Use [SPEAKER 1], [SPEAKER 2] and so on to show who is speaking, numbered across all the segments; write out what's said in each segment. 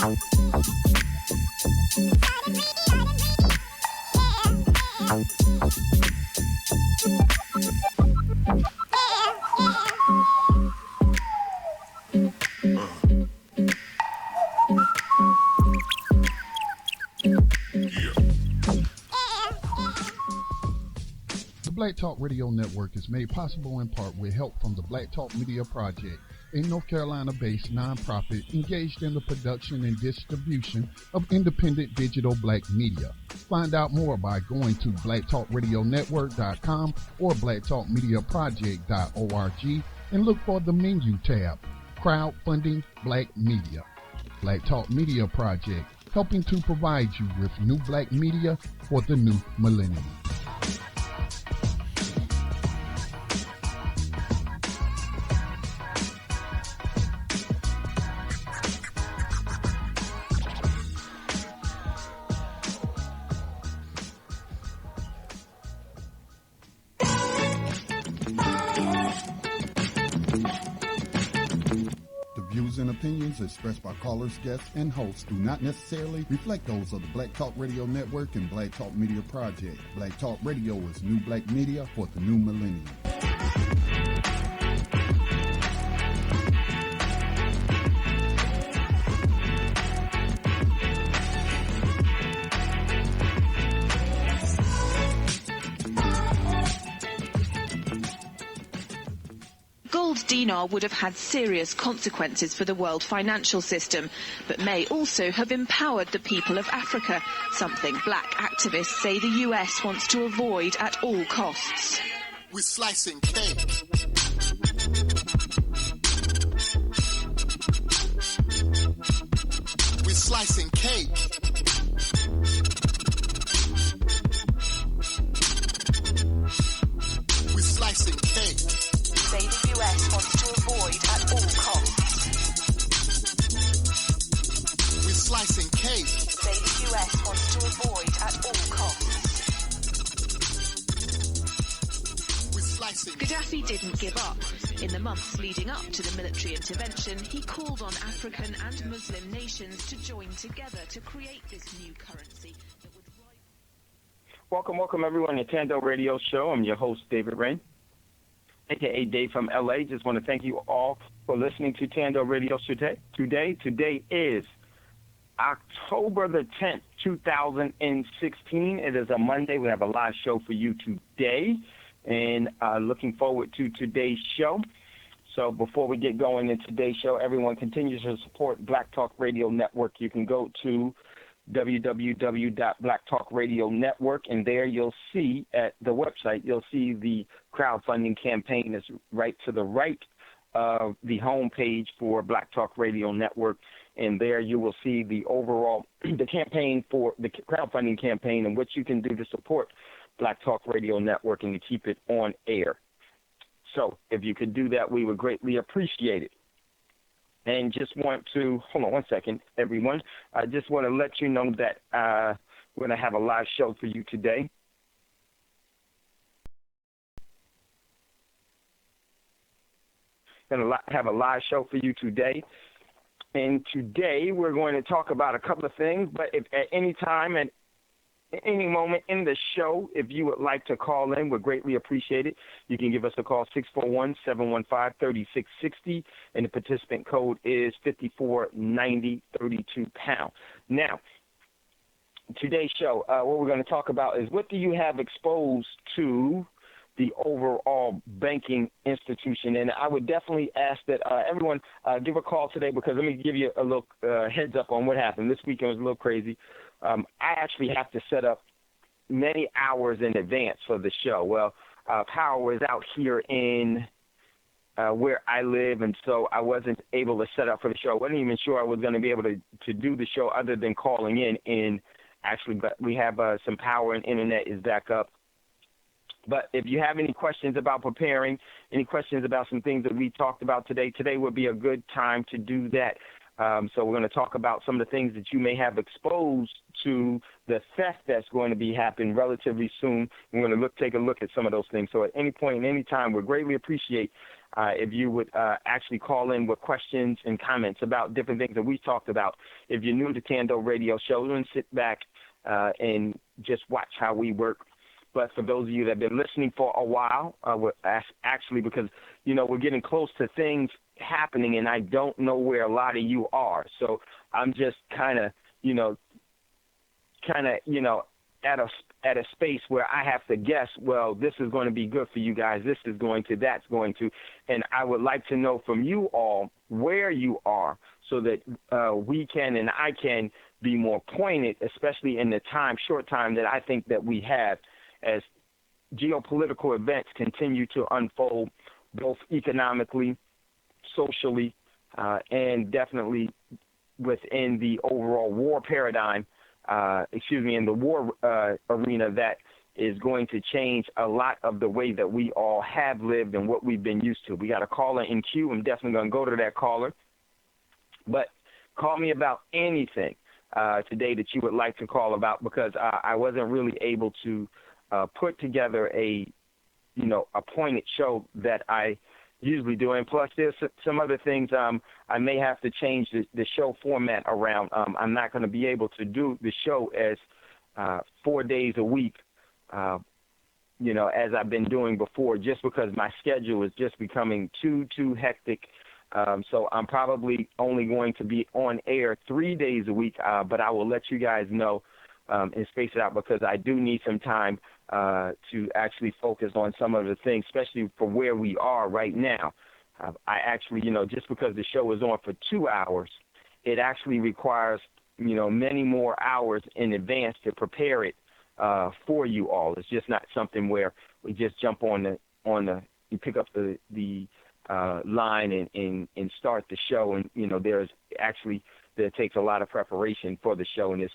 [SPEAKER 1] The Black Talk Radio Network is made possible in part with help from the Black Talk Media Project, a North Carolina-based nonprofit engaged in the production and distribution of independent digital black media. Find out more by going to blacktalkradionetwork.com or blacktalkmediaproject.org and look for the menu tab, Crowdfunding Black Media. Black Talk Media Project, helping to provide you with new black media for the new millennium. And opinions expressed by callers, guests, and hosts do not necessarily reflect those of the Black Talk Radio Network and Black Talk Media Project. Black Talk Radio is new black media for the new millennium.
[SPEAKER 2] Gold dinar would have had serious consequences for the world financial system, but may also have empowered the people of Africa, something black activists say the US wants to avoid at all costs.
[SPEAKER 3] We're slicing cake. We're slicing cake. We're slicing cake.
[SPEAKER 2] Say the US wants to avoid at all costs.
[SPEAKER 3] We're slicing cake.
[SPEAKER 2] Say the US wants to avoid at all costs.
[SPEAKER 3] We're slicing.
[SPEAKER 2] Gaddafi didn't give up. In the months leading up to the military intervention, he called on African and Muslim nations to join together to create this new currency that would
[SPEAKER 4] Welcome everyone to Thando Radio Show. I'm your host, David Rain, a.k.a. Dave from L.A. Just want to thank you all for listening to Thando Radio today. Today is October the 10th, 2016. It is a Monday. We have a live show for you today, and looking forward to today's show. So before we get going in today's show, everyone continues to support Black Talk Radio Network. You can go to www.blacktalkradionetwork, and there you'll see at the website, you'll see the crowdfunding campaign is right to the right of the homepage for Black Talk Radio Network, and there you will see the overall, the campaign for the crowdfunding campaign and what you can do to support Black Talk Radio Network and to keep it on air. So if you could do that, we would greatly appreciate it. And just want to, hold on one second, everyone. I just want to let you know that we're going to have a live show for you today. Going to have a live show for you today. And today we're going to talk about a couple of things, but if at any time and any moment in the show, if you would like to call in, we'd greatly appreciate it. You can give us a call, 641-715-3660, and the participant code is 549032#. Now, today's show, what we're going to talk about is what do you have exposed to the overall banking institution? And I would definitely ask that everyone give a call today, because let me give you a little heads up on what happened. This weekend was a little crazy. I actually have to set up many hours in advance for the show. Well, power was out here in where I live, and so I wasn't able to set up for the show. I wasn't even sure I was going to be able to do the show other than calling in. And actually, but we have some power and internet is back up. But if you have any questions about preparing, any questions about some things that we talked about today would be a good time to do that. So we're going to talk about some of the things that you may have exposed to the theft that's going to be happening relatively soon. We're going to take a look at some of those things. So at any point and any time, we greatly appreciate if you would actually call in with questions and comments about different things that we talked about. If you're new to Thando Radio Show, then sit back and just watch how we work. But for those of you that have been listening for a while, actually because, we're getting close to things happening, and I don't know where a lot of you are. So I'm just kind of at a space where I have to guess, well, this is going to be good for you guys, this is going to, that's going to. And I would like to know from you all where you are so that we can and I can be more pointed, especially in the short time that I think that we have as geopolitical events continue to unfold, both economically, socially, and definitely within the overall war paradigm, in the war arena, that is going to change a lot of the way that we all have lived and what we've been used to. We got a caller in queue. I'm definitely going to go to that caller. But call me about anything today that you would like to call about, because I wasn't really able to put together a pointed show that I usually do. And plus, there's some other things I may have to change the show format around. I'm not going to be able to do the show as 4 days a week, as I've been doing before, just because my schedule is just becoming too hectic. So I'm probably only going to be on air 3 days a week, but I will let you guys know and space it out, because I do need some time to actually focus on some of the things, especially for where we are right now. I actually, just because the show is on for 2 hours, it actually requires, many more hours in advance to prepare it for you all. It's just not something where we just jump on you pick up the line and start the show. And, there takes a lot of preparation for the show, and it's,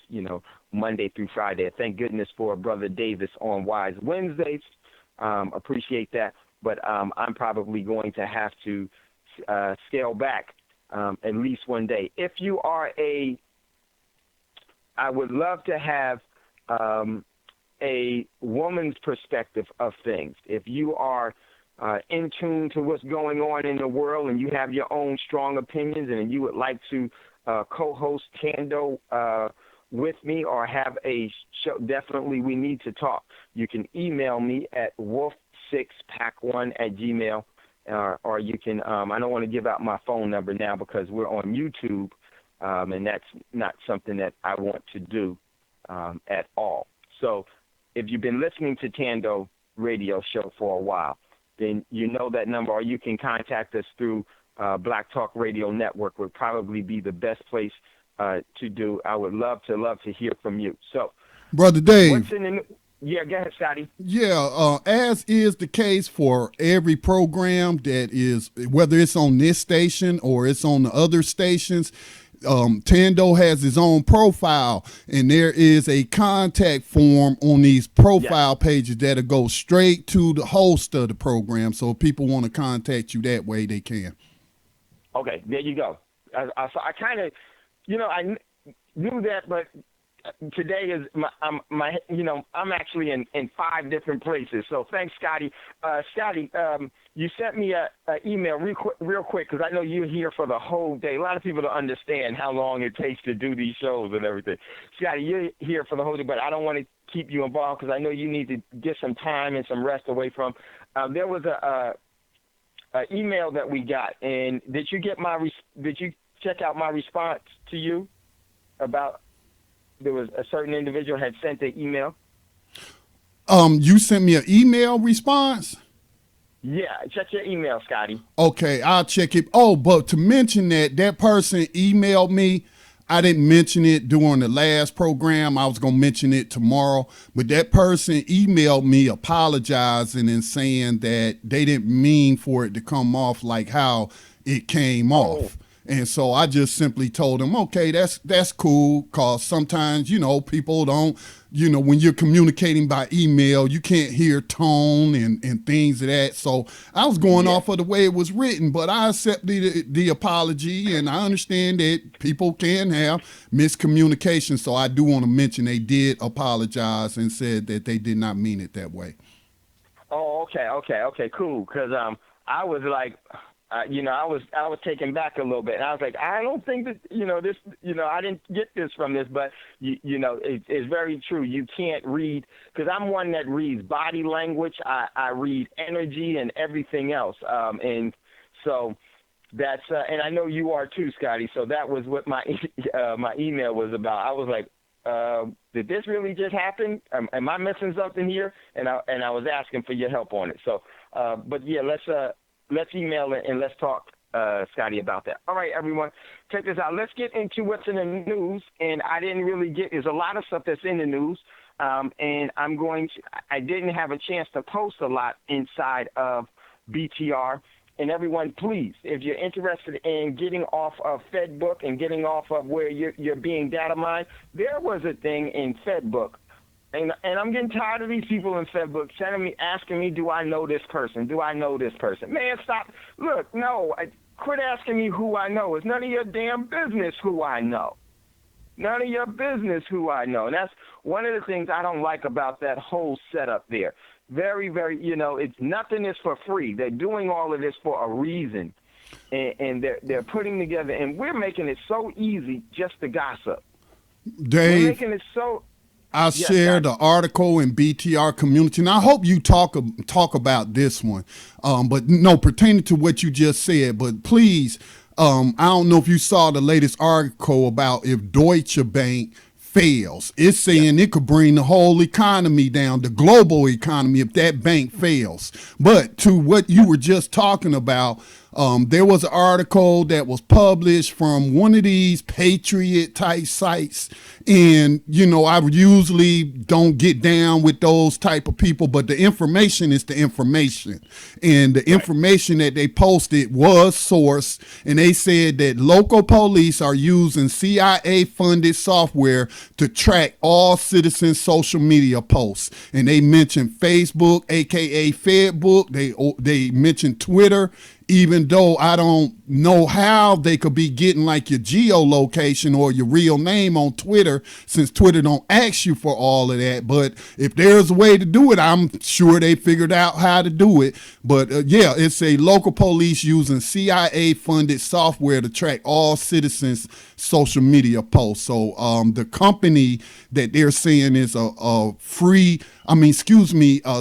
[SPEAKER 4] Monday through Friday. Thank goodness for Brother Davis on Wise Wednesdays. Appreciate that. But I'm probably going to have to scale back at least one day. If you are I would love to have a woman's perspective of things. If you are in tune to what's going on in the world and you have your own strong opinions and you would like to co-host Thando with me or have a show, definitely we need to talk. You can email me at wolf6pack1@gmail, or you can, I don't want to give out my phone number now because we're on YouTube, and that's not something that I want to do at all. So if you've been listening to Thando Radio Show for a while, then you know that number, or you can contact us through Black Talk Radio Network would probably be the best place to do. I would love to hear from you. So,
[SPEAKER 1] Brother Dave.
[SPEAKER 4] Yeah, go ahead, Scotty.
[SPEAKER 1] Yeah, as is the case for every program that is, whether it's on this station or it's on the other stations, Thando has his own profile, and there is a contact form on these profile pages that'll go straight to the host of the program. So if people want to contact you that way, they can.
[SPEAKER 4] Okay, there you go. I kind of, I knew that, but today is I'm actually in 5 different places. So thanks, Scotty. Scotty, you sent me an email real quick because I know you're here for the whole day. A lot of people don't understand how long it takes to do these shows and everything. Scotty, you're here for the whole day, but I don't want to keep you involved because I know you need to get some time and some rest away from. There was a email that we got, and did you check out my response to you about? There was a certain individual had sent the email.
[SPEAKER 1] You sent me an email response?
[SPEAKER 4] Yeah, check your email, Scotty.
[SPEAKER 1] Okay, I'll check it. Oh, but to mention that person emailed me. I didn't mention it during the last program. I was going to mention it tomorrow. But that person emailed me apologizing and saying that they didn't mean for it to come off like how it came off. And so I just simply told them, okay, that's cool, because sometimes, people don't, when you're communicating by email, you can't hear tone and things of that. So I was going off of the way it was written, but I accepted the apology, and I understand that people can have miscommunication. So I do want to mention they did apologize and said that they did not mean it that way.
[SPEAKER 4] Oh, okay, cool, because I was like, I was taken back a little bit, and I was like, I don't think that this, I didn't get this from this, but it's very true. You can't read, because I'm one that reads body language. I read energy and everything else, and so that's and I know you are too, Scotty. So that was what my my email was about. I was like, did this really just happen? Am I missing something here? And I was asking for your help on it. So, but yeah, let's email it and let's talk, Scotty, about that. All right, everyone, check this out. Let's get into what's in the news. And I didn't really there's a lot of stuff that's in the news. And I didn't have a chance to post a lot inside of BTR. And everyone, please, if you're interested in getting off of FedBook and getting off of where you're being data mined, there was a thing in FedBook. And I'm getting tired of these people in FedBook asking me, do I know this person? Do I know this person? Man, stop. Look, no, quit asking me who I know. It's none of your damn business who I know. None of your business who I know. And that's one of the things I don't like about that whole setup there. Very, very, it's nothing is for free. They're doing all of this for a reason. And they're putting together, and we're making it so easy just to gossip.
[SPEAKER 1] Dave,
[SPEAKER 4] we're making it so...
[SPEAKER 1] I shared the article in BTR community, and I hope you talk about this one. But no, pertaining to what you just said, but please, I don't know if you saw the latest article about if Deutsche Bank fails. It's saying it could bring the whole economy down, the global economy, if that bank fails. But to what you were just talking about, there was an article that was published from one of these Patriot type sites. And, I usually don't get down with those type of people, but the information is the information. And the information that they posted was sourced. And they said that local police are using CIA-funded software to track all citizens' social media posts. And they mentioned Facebook, a.k.a. Fedbook. They mentioned Twitter. Even though I don't know how they could be getting like your geolocation or your real name on Twitter, since Twitter don't ask you for all of that. But if there's a way to do it, I'm sure they figured out how to do it. But it's a local police using CIA-funded software to track all citizens' social media posts. So the company that they're saying is a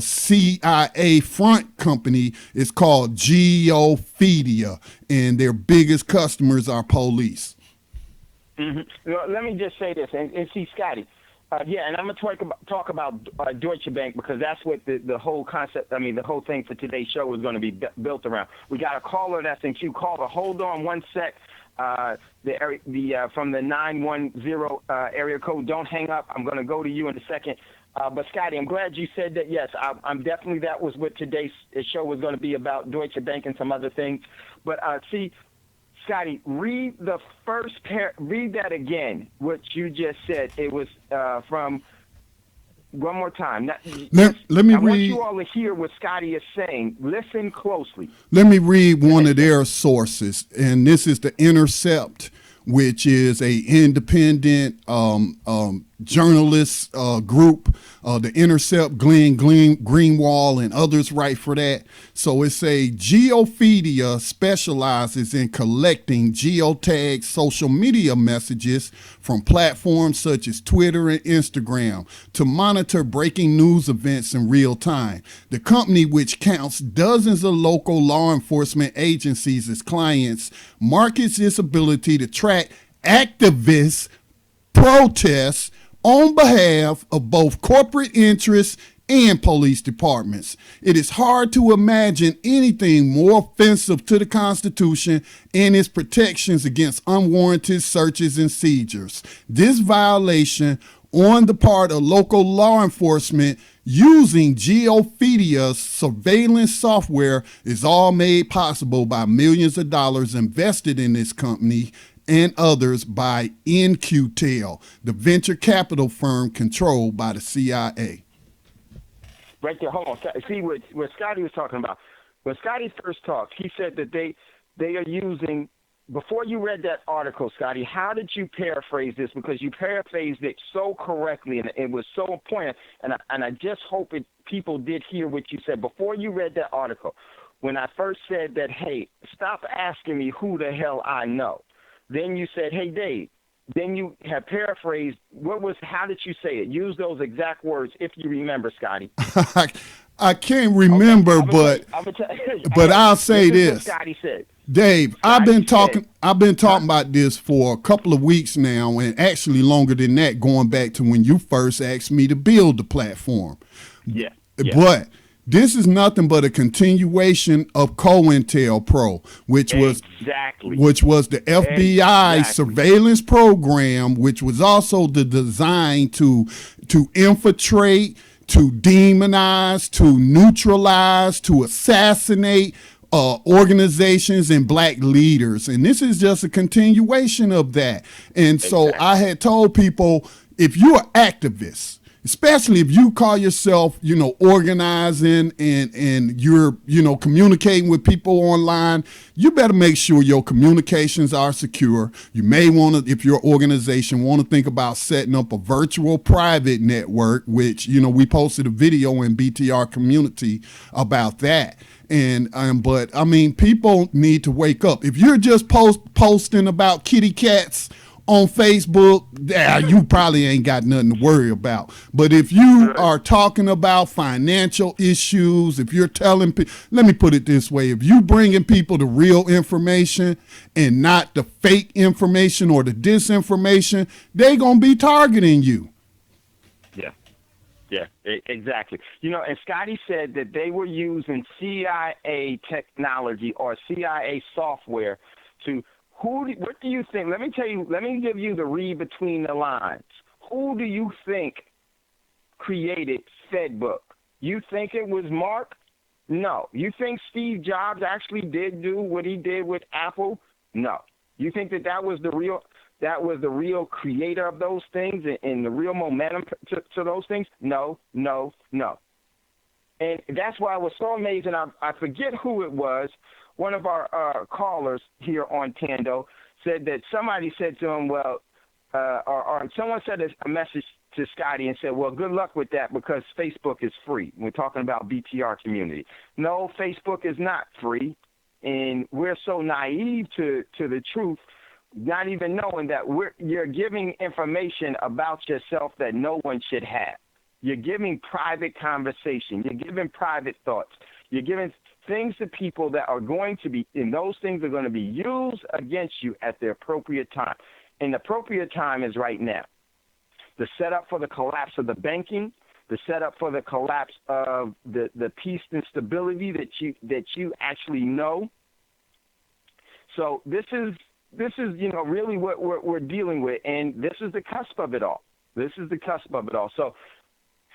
[SPEAKER 1] CIA front company is called Geofedia, and their biggest customers are police.
[SPEAKER 4] Mm-hmm. Well, let me just say this, and see, Scotty, and I'm going to talk about Deutsche Bank, because that's what the whole concept, the whole thing for today's show is going to be built around. We got a caller that's in queue. Caller, hold on one sec. From the 910 area code, don't hang up. I'm going to go to you in a second. But Scotty, I'm glad you said that. Yes, I'm definitely, that was what today's show was going to be about, Deutsche Bank and some other things. But see, Scotty, read the first read that again, what you just said. It was from, one more time.
[SPEAKER 1] Let me
[SPEAKER 4] I want
[SPEAKER 1] read.
[SPEAKER 4] you all to hear what Scotty is saying. Listen closely.
[SPEAKER 1] Let me read one of their sources, and this is The Intercept, which is a independent journalist group. The Intercept, Glenn Greenwald, and others write for that. So it's a Geofedia specializes in collecting geotagged social media messages from platforms such as Twitter and Instagram to monitor breaking news events in real time. The company, which counts dozens of local law enforcement agencies as clients, markets its ability to track activists' protests on behalf of both corporate interests and police departments. It is hard to imagine anything more offensive to the Constitution and its protections against unwarranted searches and seizures. This violation on the part of local law enforcement using Geofedia's surveillance software is all made possible by millions of dollars invested in this company and others by NQTEL, the venture capital firm controlled by the CIA.
[SPEAKER 4] Right there, hold on. See what Scotty was talking about. When Scotty first talked, he said that they are using, before you read that article, Scotty, how did you paraphrase this? Because you paraphrased it so correctly, and it was so important, and I just hope people did hear what you said before you read that article. when I first said that, hey, stop asking me who the hell I know. Then you said, hey, Dave. Then you have paraphrased. How did you say it? Use those exact words if you remember, Scotty.
[SPEAKER 1] I can't remember,
[SPEAKER 4] Okay,
[SPEAKER 1] but I'll say
[SPEAKER 4] this. Is what
[SPEAKER 1] this.
[SPEAKER 4] Scotty said.
[SPEAKER 1] Dave, I've been talking about this for a couple of weeks now, and actually longer than that, going back to when you first asked me to build the platform.
[SPEAKER 4] Yeah.
[SPEAKER 1] But this is nothing but a continuation of COINTELPRO, which was the FBI surveillance program, which was also the design to infiltrate, to demonize, to neutralize, to assassinate organizations and black leaders. And this is just a continuation of that. And so I had told people, if you're activists, especially if you call yourself, organizing and you're, communicating with people online, you better make sure your communications are secure. You may want to, if your organization want to think about setting up a virtual private network, which, we posted a video in BTR community about that. But I mean, people need to wake up. If you're just posting about kitty cats on Facebook, you probably ain't got nothing to worry about. But if you are talking about financial issues, if you're telling people, let me put it this way, if you bringing people the real information and not the fake information or the disinformation, they gonna be targeting you.
[SPEAKER 4] Yeah, exactly. And Scotty said that they were using CIA technology or CIA software to. What do you think? Let me give you the read between the lines. Who do you think created FedBook? You think it was Mark? No. You think Steve Jobs actually did do what he did with Apple? No. You think that was the real creator of those things and the real momentum to those things? No. And that's why I was so amazing. I forget who it was. One of our callers here on Thando said that somebody said to him, well, or someone said a message to Scotty and said, well, good luck with that because Facebook is free. We're talking about BTR community. No, Facebook is not free. And we're so naive to the truth, not even knowing that you're giving information about yourself that no one should have. You're giving private conversation. You're giving private thoughts. You're giving things to people that are going to be, and those things are going to be used against you at the appropriate time. And the appropriate time is right now. The setup for the collapse of the banking, the setup for the collapse of the peace and stability that you actually know. So this is really what we're dealing with, and this is the cusp of it all. So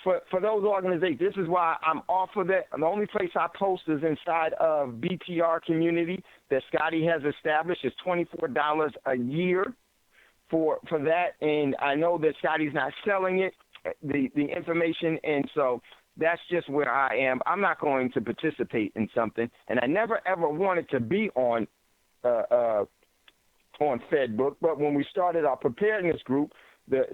[SPEAKER 4] for those organizations, this is why I'm off of that. The only place I post is inside of BTR community that Scotty has established. Is $24 a year for that, and I know that Scotty's not selling it, the information, and so that's just where I am. I'm not going to participate in something, and I never ever wanted to be on FedBook, but when we started our preparedness group,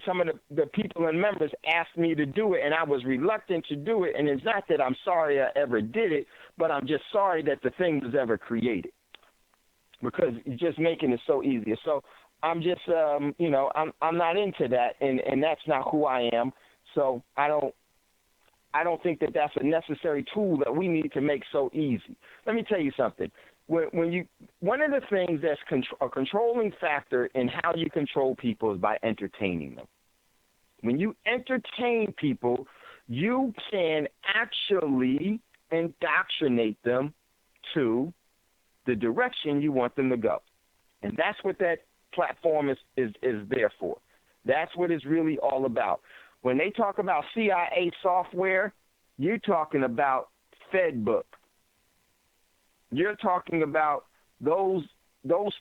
[SPEAKER 4] some of the people and members asked me to do it, and I was reluctant to do it. And it's not that I'm sorry I ever did it, but I'm just sorry that the thing was ever created because it's just making it so easy. So I'm just, I'm not into that, and that's not who I am. So I don't think that that's a necessary tool that we need to make so easy. Let me tell you something. One of the things that's a controlling factor in how you control people is by entertaining them. When you entertain people, you can actually indoctrinate them to the direction you want them to go. And that's what that platform is there for. That's what it's really all about. When they talk about CIA software, you're talking about FedBook. You're talking about those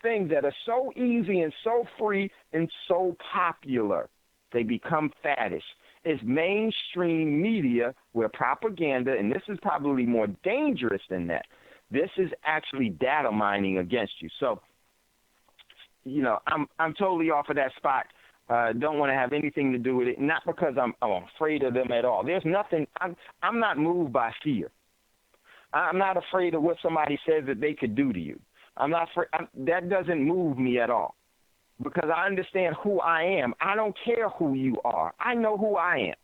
[SPEAKER 4] things that are so easy and so free and so popular. They become faddish. It's mainstream media where propaganda, and this is probably more dangerous than that. This is actually data mining against you. So, I'm totally off of that spot. Don't want to have anything to do with it. Not because I'm afraid of them at all. There's nothing. I'm not moved by fear. I'm not afraid of what somebody says that they could do to you. I'm not afraid. That doesn't move me at all because I understand who I am. I don't care who you are. I know who I am.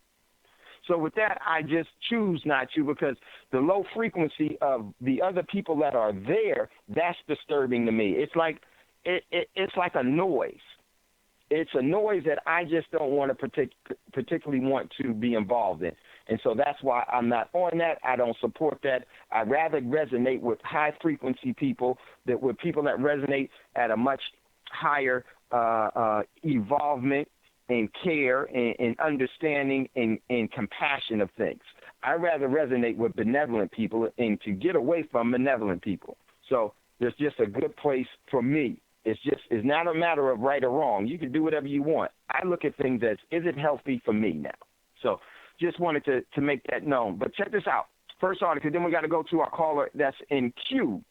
[SPEAKER 4] So with that, I just choose not to because the low frequency of the other people that are there, that's disturbing to me. It's like it's like a noise. It's a noise that I just don't want to particularly want to be involved in. And so that's why I'm not on that. I don't support that. I rather resonate with high-frequency people, with people that resonate at a much higher involvement and care and understanding and compassion of things. I rather resonate with benevolent people and to get away from malevolent people. So there's just a good place for me. It's not a matter of right or wrong. You can do whatever you want. I look at things as, is it healthy for me now? So just wanted to make that known. But check this out. First article, then we got to go to our caller that's in queue.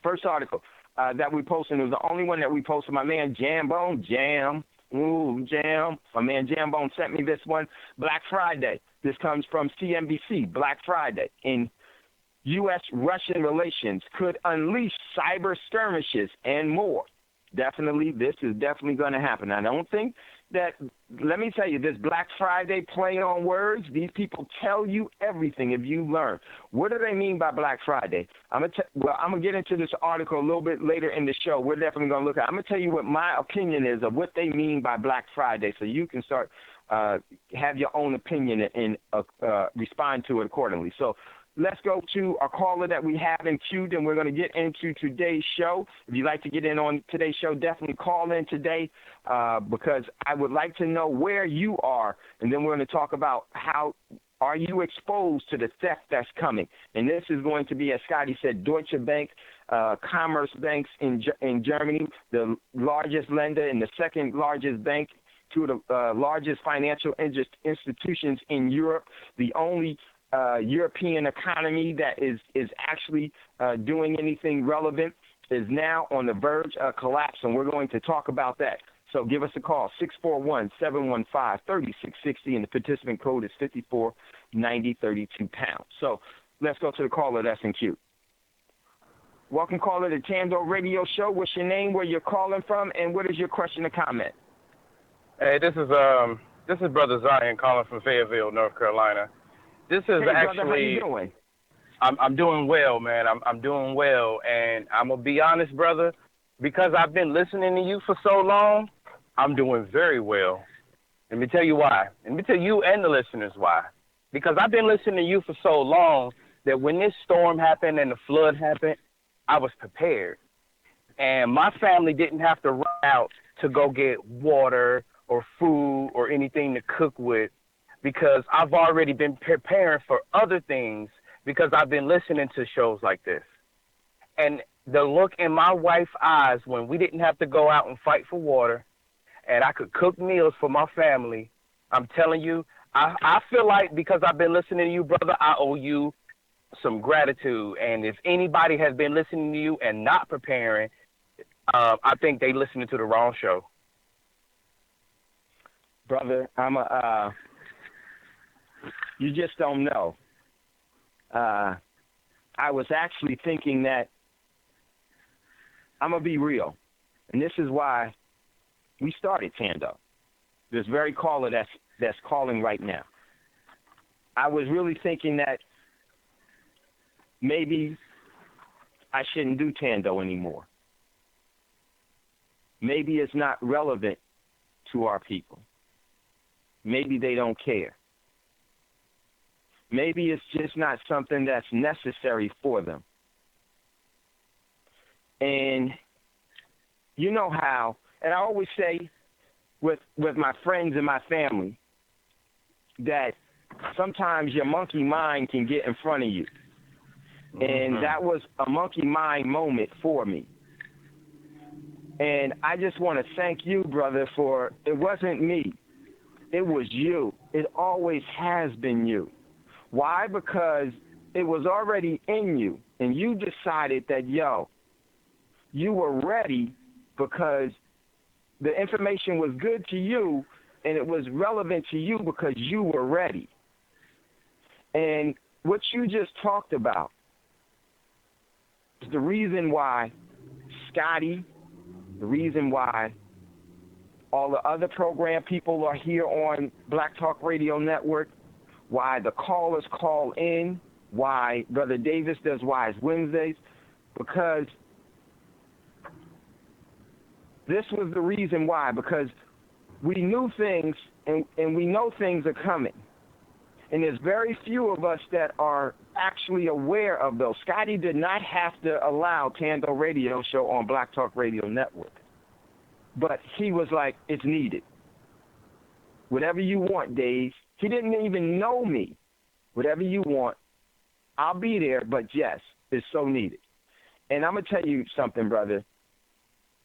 [SPEAKER 4] First article that we posted, it was the only one that we posted. My man Jambone, Jam. My man Jambone sent me this one. Black Friday. This comes from CNBC. Black Friday. In U.S.-Russian relations could unleash cyber skirmishes and more. Definitely, this is definitely going to happen. I don't think that, let me tell you, this Black Friday play on words, these people tell you everything if you learn. What do they mean by Black Friday? I'm going to get into this article a little bit later in the show. We're definitely going to look at it. I'm going to tell you what my opinion is of what they mean by Black Friday so you can start, have your own opinion and respond to it accordingly. So let's go to our caller that we have in queue, and we're going to get into today's show. If you'd like to get in on today's show, definitely call in today because I would like to know where you are, and then we're going to talk about how are you exposed to the theft that's coming. And this is going to be, as Scotty said, Deutsche Bank, Commerce Banks in Germany, the largest lender and the second largest bank, two of the largest financial institutions in Europe, the only European economy that is actually doing anything relevant is now on the verge of collapse, and we're going to talk about that. So give us a call, 641-715-3660, and the participant code is 549032 pounds. So let's go to the caller that's in queue. Welcome, caller, to Thando Radio Show. What's your name, where you're calling from, and what is your question or comment?
[SPEAKER 5] Hey, this is Brother Zion calling from Fayetteville, North Carolina. This is
[SPEAKER 4] hey,
[SPEAKER 5] actually.
[SPEAKER 4] Brother, how you doing?
[SPEAKER 5] I'm doing well, man. I'm doing well, and I'm gonna be honest, brother. Because I've been listening to you for so long, I'm doing very well. Let me tell you why. Let me tell you and the listeners why. Because I've been listening to you for so long that when this storm happened and the flood happened, I was prepared, and my family didn't have to run out to go get water or food or anything to cook with, because I've already been preparing for other things because I've been listening to shows like this. And the look in my wife's eyes when we didn't have to go out and fight for water and I could cook meals for my family, I'm telling you, I feel like because I've been listening to you, brother, I owe you some gratitude. And if anybody has been listening to you and not preparing, I think they listening to the wrong show.
[SPEAKER 4] Brother, you just don't know. I was actually thinking that I'm going to be real. And this is why we started Thando. This very caller that's calling right now. I was really thinking that maybe I shouldn't do Thando anymore. Maybe it's not relevant to our people. Maybe they don't care. Maybe it's just not something that's necessary for them. And you know how, and I always say with my friends and my family that sometimes your monkey mind can get in front of you. And that was a monkey mind moment for me. And I just want to thank you, brother, for it wasn't me. It was you. It always has been you. Why? Because it was already in you, and you decided that, you were ready because the information was good to you, and it was relevant to you because you were ready. And what you just talked about is the reason why Scotty, the reason why all the other program people are here on Black Talk Radio Network, why the callers call in, why Brother Davis does Wise Wednesdays, because this was the reason why, because we knew things and we know things are coming. And there's very few of us that are actually aware of those. Scotty did not have to allow Thando Radio Show on Black Talk Radio Network. But he was like, it's needed. Whatever you want, Dave. He didn't even know me. Whatever you want, I'll be there, but yes, it's so needed. And I'm going to tell you something, brother.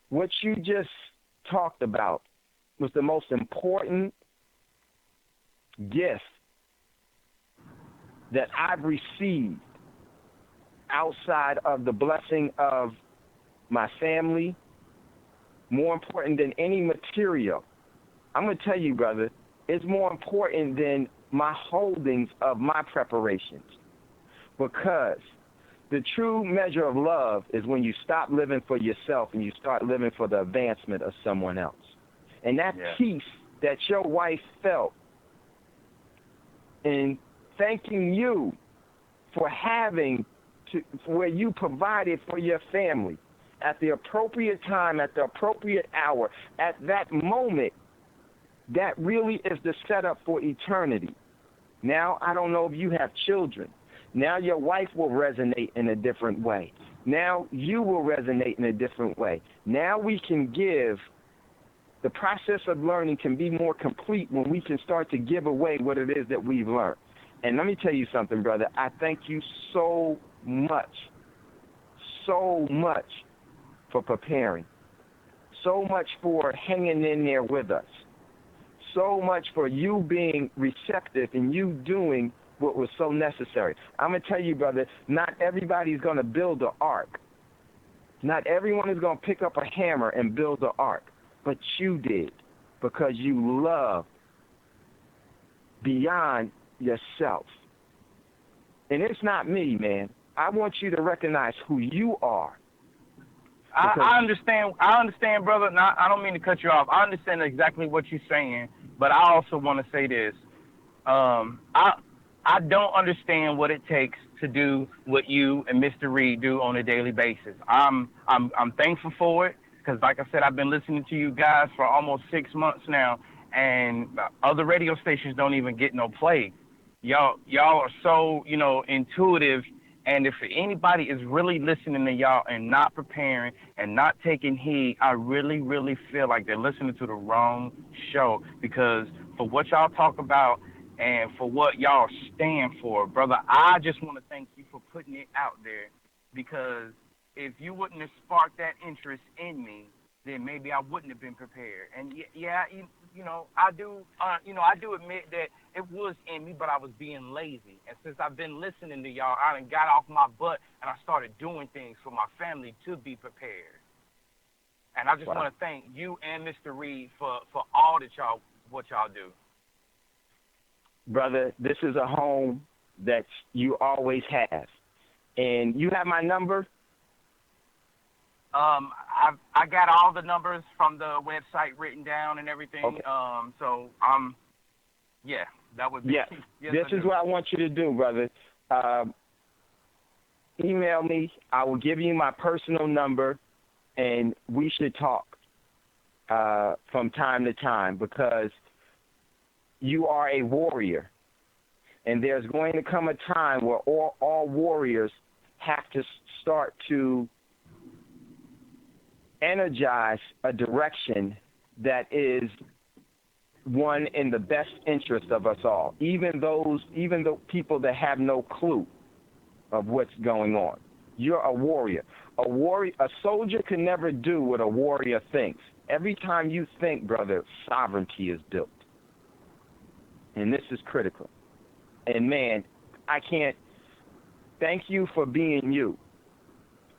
[SPEAKER 4] What you just talked about was the most important gift that I've received outside of the blessing of my family, more important than any material. I'm going to tell you, brother, it's more important than my holdings of my preparations, because the true measure of love is when you stop living for yourself and you start living for the advancement of someone else. And that peace that your wife felt in thanking you for having to, where you provided for your family at the appropriate time, at the appropriate hour, at that moment, that really is the setup for eternity. Now, I don't know if you have children. Now your wife will resonate in a different way. Now you will resonate in a different way. Now we can give, the process of learning can be more complete when we can start to give away what it is that we've learned. And let me tell you something, brother. I thank you so much for preparing, so much for hanging in there with us, so much for you being receptive and you doing what was so necessary. I'm going to tell you, brother, not everybody's going to build an ark. Not everyone is going to pick up a hammer and build an ark, but you did, because you love beyond yourself. And it's not me, man. I want you to recognize who you are.
[SPEAKER 5] I understand, brother. And I don't mean to cut you off. I understand exactly what you're saying, but I also want to say this. I don't understand what it takes to do what you and Mr. Reed do on a daily basis. I'm thankful for it, because, like I said, I've been listening to you guys for almost 6 months now, and other radio stations don't even get no play. Y'all are so, intuitive. And if anybody is really listening to y'all and not preparing and not taking heed, I really, really feel like they're listening to the wrong show, because for what y'all talk about and for what y'all stand for, brother, I just want to thank you for putting it out there, because if you wouldn't have sparked that interest in me, then maybe I wouldn't have been prepared. And I do admit that it was in me, but I was being lazy. And since I've been listening to y'all, I done got off my butt and I started doing things for my family to be prepared. And I just want to thank you and Mr. Reed for all that what y'all do.
[SPEAKER 4] Brother, this is a home that you always have. And you have my number?
[SPEAKER 5] I got all the numbers from the website written down and everything.
[SPEAKER 4] Okay.
[SPEAKER 5] That would be.
[SPEAKER 4] Yeah.
[SPEAKER 5] Yes,
[SPEAKER 4] this is what I want you to do, brother. Email me. I will give you my personal number, and we should talk from time to time, because you are a warrior, and there's going to come a time where all warriors have to start to energize a direction that is one in the best interest of us all, even the people that have no clue of what's going on. You're a warrior. A soldier can never do what a warrior thinks. Every time you think, brother, sovereignty is built. And this is critical. And, man, I can't thank you for being you.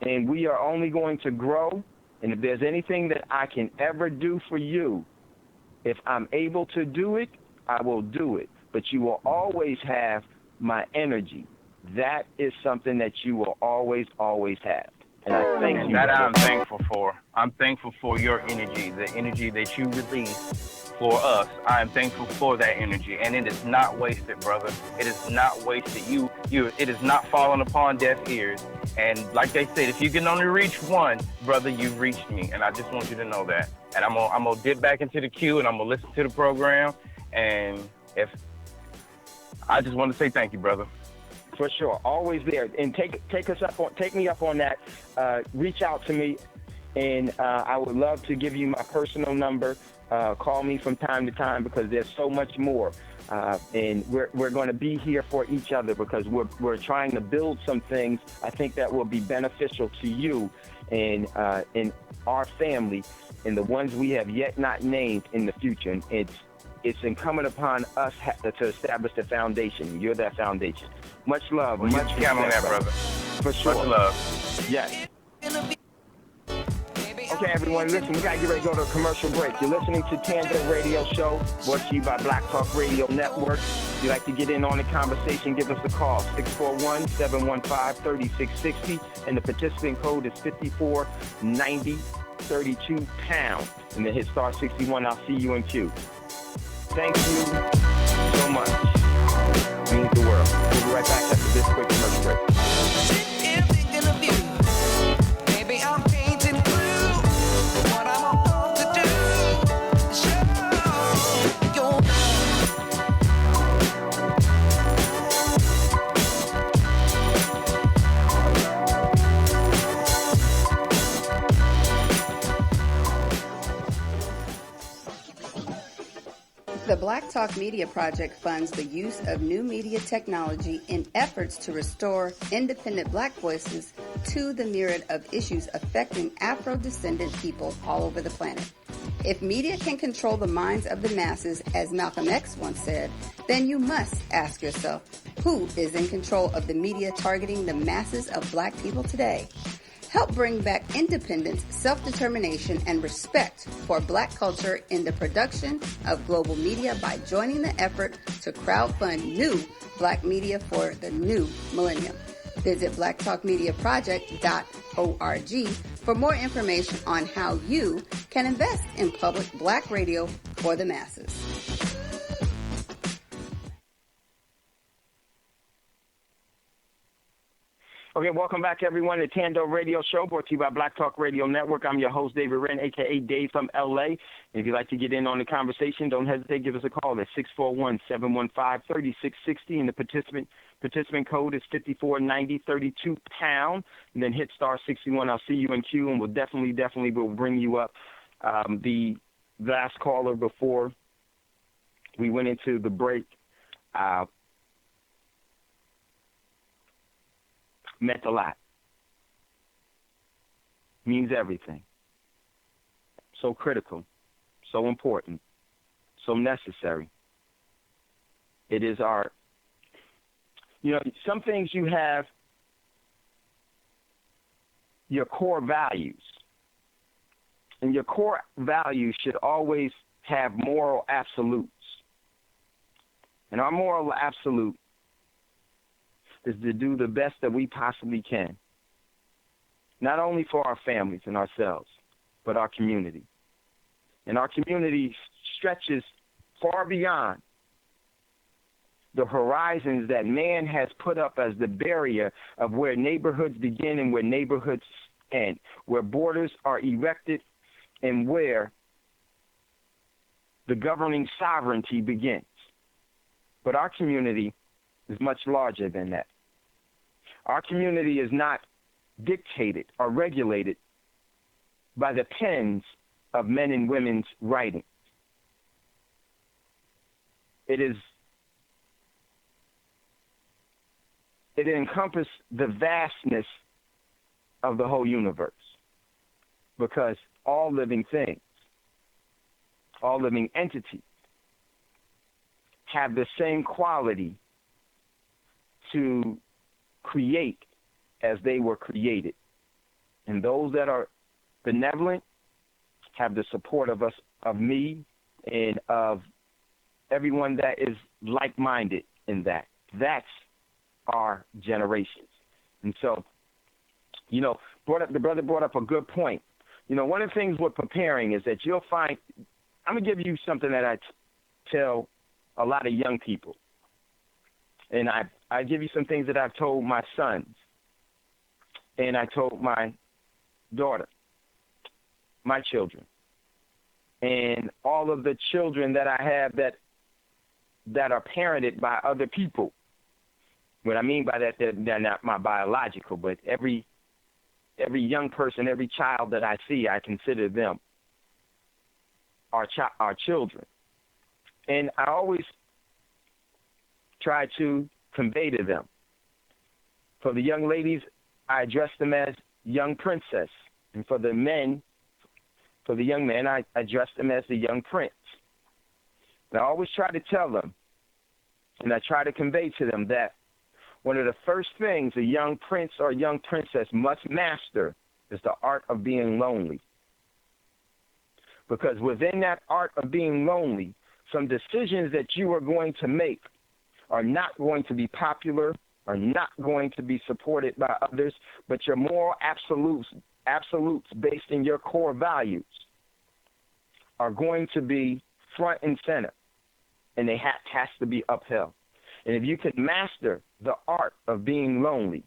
[SPEAKER 4] And we are only going to grow. And if there's anything that I can ever do for you, if I'm able to do it, I will do it. But you will always have my energy. that is something that you will always, always have. And I thank you.
[SPEAKER 5] That
[SPEAKER 4] brother.
[SPEAKER 5] I'm thankful for. I'm thankful for your energy, the energy that you release for us. I am thankful for that energy, and it is not wasted, brother. It is not wasted. It is not falling upon deaf ears. And like they said, if you can only reach one, brother, you've reached me, and I just want you to know that. And I'm gonna dip back into the queue, and I'm gonna listen to the program. And if I just want to say thank you, brother.
[SPEAKER 4] For sure, always there, and take me up on that. Reach out to me, and I would love to give you my personal number. Call me from time to time because there's so much more, and we're going to be here for each other because we're trying to build some things. I think that will be beneficial to you and in our family and the ones we have yet not named in the future. And it's incumbent upon us to establish the foundation. You're that foundation. Much love.
[SPEAKER 5] Well,
[SPEAKER 4] much
[SPEAKER 5] you count on that, brother.
[SPEAKER 4] For sure.
[SPEAKER 5] Much love.
[SPEAKER 4] Yes. Okay, everyone, listen, we got to get ready to go to a commercial break. You're listening to Thando Radio Show, brought to you by Black Talk Radio Network. If you'd like to get in on the conversation, give us a call, 641-715-3660, and the participant code is 549032#. And then hit star 61. I'll see you in queue. Thank you so much. It means the world. We'll be right back after this quick commercial break.
[SPEAKER 6] The Black Talk Media Project funds the use of new media technology in efforts to restore independent black voices to the myriad of issues affecting Afro-descendant people all over the planet. If media can control the minds of the masses, as Malcolm X once said, then you must ask yourself, who is in control of the media targeting the masses of black people today? Help bring back independence, self-determination, and respect for black culture in the production of global media by joining the effort to crowdfund new black media for the new millennium. Visit blacktalkmediaproject.org for more information on how you can invest in public black radio for the masses.
[SPEAKER 4] Okay, welcome back, everyone, to Thando Radio Show, brought to you by Black Talk Radio Network. I'm your host, David Wren, a.k.a. Dave from L.A. If you'd like to get in on the conversation, don't hesitate. Give us a call at 641-715-3660, and the participant code is 549032#. And then hit star 61. I'll see you in queue, and we'll definitely will bring you up. The last caller before we went into the break meant a lot. Means everything. So critical, so important, so necessary. It is our, some things you have your core values. And your core values should always have moral absolutes. And our moral absolute is to do the best that we possibly can, not only for our families and ourselves, but our community. And our community stretches far beyond the horizons that man has put up as the barrier of where neighborhoods begin and where neighborhoods end, where borders are erected and where the governing sovereignty begins. But our community is much larger than that. Our community is not dictated or regulated by the pens of men and women's writing. It encompasses the vastness of the whole universe, because all living things, all living entities have the same quality to create as they were created. And those that are benevolent have the support of us, of me, and of everyone that is like-minded in that. That's our generations. And so, the brother brought up a good point. One of the things with preparing is that you'll find, I'm going to give you something that I tell a lot of young people. And I give you some things that I've told my sons, and I told my daughter, my children, and all of the children that I have that are parented by other people. What I mean by that, they're not my biological, but every young person, every child that I see, I consider them our children. And I always try to convey to them. For the young ladies, I address them as young princess. And for the young men, I address them as the young prince. And I always try to tell them, and I try to convey to them that one of the first things a young prince or young princess must master is the art of being lonely. Because within that art of being lonely, some decisions that you are going to make are not going to be popular, are not going to be supported by others, but your moral absolutes based in your core values are going to be front and center, and they has to be upheld. And if you can master the art of being lonely,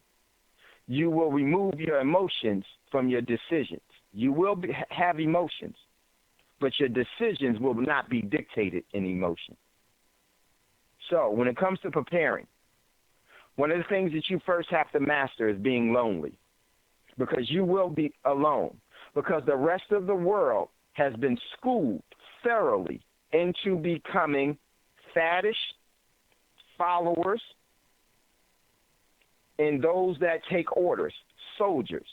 [SPEAKER 4] you will remove your emotions from your decisions. You will have emotions, but your decisions will not be dictated in emotion. So when it comes to preparing, one of the things that you first have to master is being lonely, because you will be alone, because the rest of the world has been schooled thoroughly into becoming faddish followers and those that take orders, soldiers.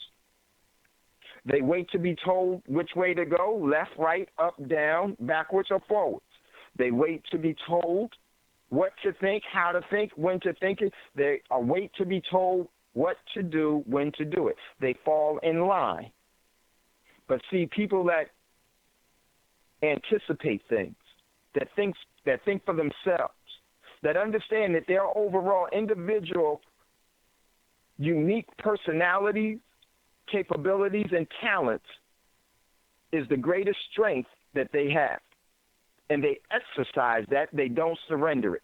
[SPEAKER 4] They wait to be told which way to go, left, right, up, down, backwards, or forwards. They wait to be told what to think, how to think, when to think it. They wait to be told what to do, when to do it. They fall in line. But see, people that anticipate things, that think for themselves, that understand that their overall individual unique personalities, capabilities, and talents is the greatest strength that they have. And they exercise that. They don't surrender it.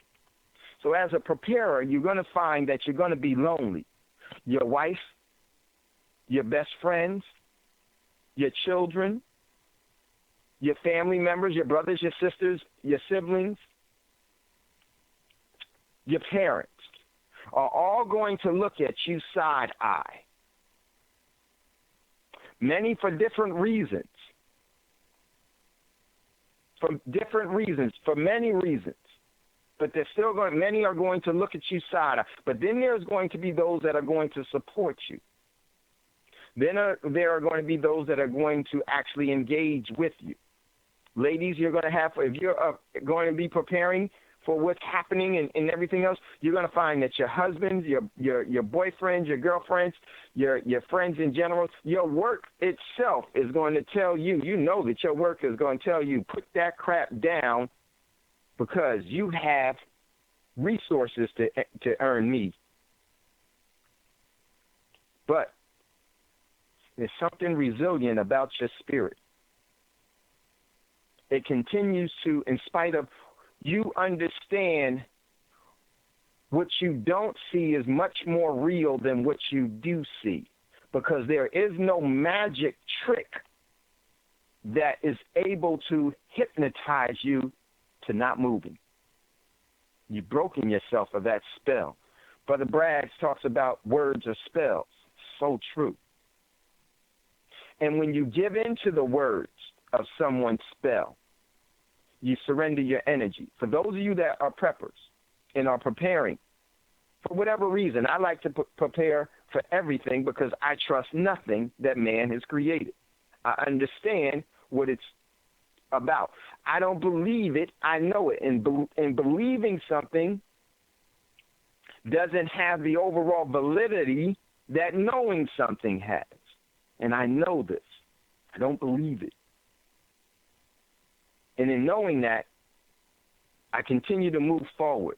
[SPEAKER 4] So as a preparer, you're going to find that you're going to be lonely. Your wife, your best friends, your children, your family members, your brothers, your sisters, your siblings, your parents are all going to look at you side-eye. Many for different reasons. For many reasons. But many are going to look at you side-eye. But then there's going to be those that are going to support you. Then there are going to be those that are going to actually engage with you. Ladies, you're going to have, if you're going to be preparing for what's happening and everything else, you're going to find that your husbands, your boyfriends, your girlfriends, your friends in general, your work itself is going to tell you, that your work is going to tell you, put that crap down because you have resources to earn me. But there's something resilient about your spirit. It continues to, in spite of you understand what you don't see is much more real than what you do see, because there is no magic trick that is able to hypnotize you to not moving. You've broken yourself of that spell. Brother Braggs talks about words or spells. So true. And when you give in to the words of someone's spell, you surrender your energy. For those of you that are preppers and are preparing, for whatever reason, I like to prepare for everything because I trust nothing that man has created. I understand what it's about. I don't believe it. I know it. And believing something doesn't have the overall validity that knowing something has. And I know this. I don't believe it. And in knowing that, I continue to move forward.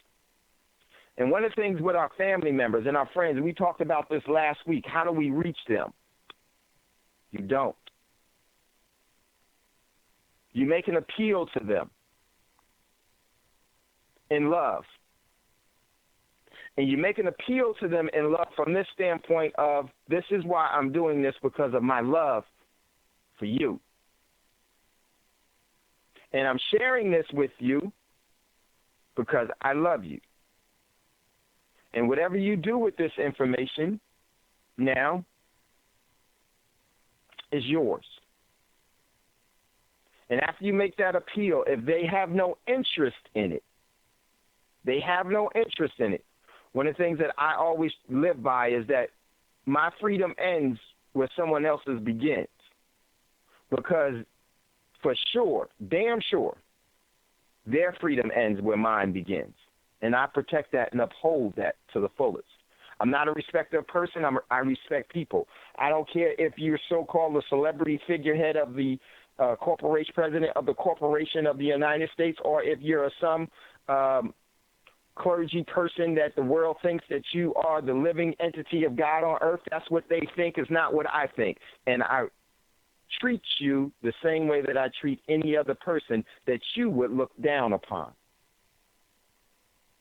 [SPEAKER 4] And one of the things with our family members and our friends, we talked about this last week, how do we reach them? You don't. You make an appeal to them in love. And you make an appeal to them in love from this standpoint of, this is why I'm doing this, because of my love for you. And I'm sharing this with you because I love you. And whatever you do with this information now is yours. And after you make that appeal, if they have no interest in it, one of the things that I always live by is that my freedom ends where someone else's begins. Because for sure, damn sure, their freedom ends where mine begins. And I protect that and uphold that to the fullest. I'm not a respecter of person. I respect people. I don't care if you're so-called a celebrity figurehead of the corporation, president of the corporation of the United States, or if you're some clergy person that the world thinks that you are the living entity of God on earth. That's what they think, is not what I think. And I treat you the same way that I treat any other person that you would look down upon.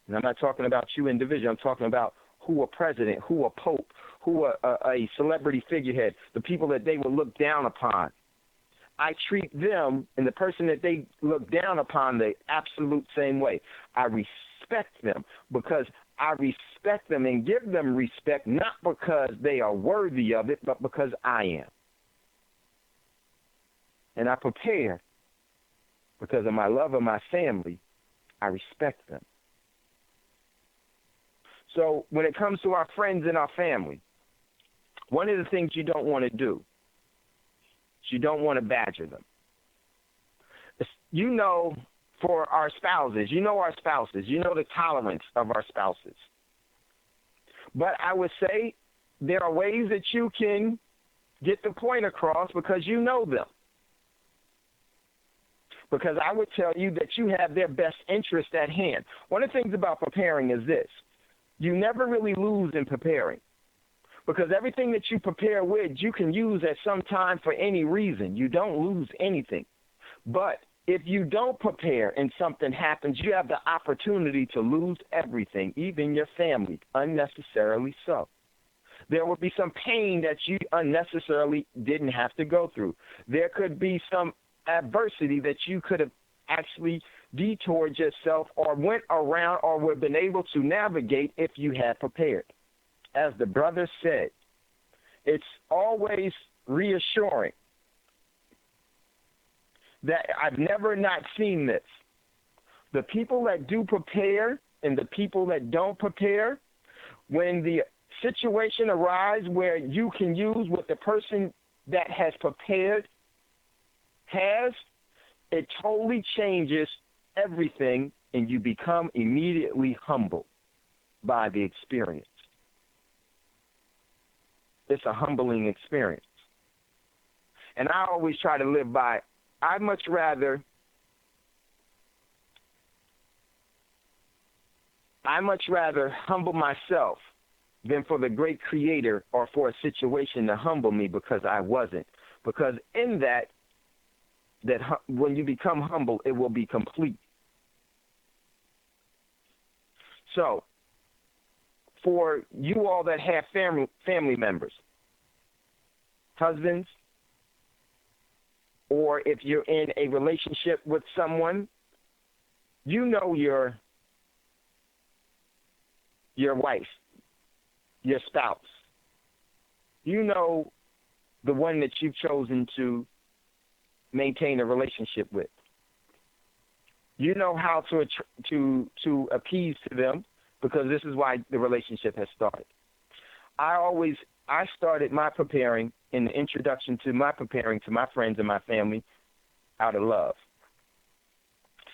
[SPEAKER 4] And I'm not talking about you individually. I'm talking about who a president, who a pope, who a celebrity figurehead, the people that they would look down upon. I treat them and the person that they look down upon the absolute same way. I respect them because I respect them and give them respect not because they are worthy of it, but because I am. And I prepare because of my love of my family. I respect them. So when it comes to our friends and our family, one of the things you don't want to do is you don't want to badger them. You know, for our spouses, you know the tolerance of our spouses. But I would say there are ways that you can get the point across because you know them. Because I would tell you that you have their best interest at hand. One of the things about preparing is this. You never really lose in preparing. Because everything that you prepare with, you can use at some time for any reason. You don't lose anything. But if you don't prepare and something happens, you have the opportunity to lose everything, even your family, unnecessarily so. There would be some pain that you unnecessarily didn't have to go through. There could be some adversity that you could have actually detoured yourself or went around or would have been able to navigate if you had prepared. As the brother said, it's always reassuring that I've never not seen this. The people that do prepare and the people that don't prepare, when the situation arises where you can use what the person that has prepared has, it totally changes everything and you become immediately humbled by the experience. It's a humbling experience. And I always try to live by, I'd much rather humble myself than for the great creator or for a situation to humble me because I wasn't. Because in that when you become humble, it will be complete. So, for you all that have family members, husbands, or if you're in a relationship with someone, you know your wife, your spouse. You know the one that you've chosen to maintain a relationship with. You know how to appease to them because this is why the relationship has started. I started my preparing in the introduction to my preparing to my friends and my family out of love.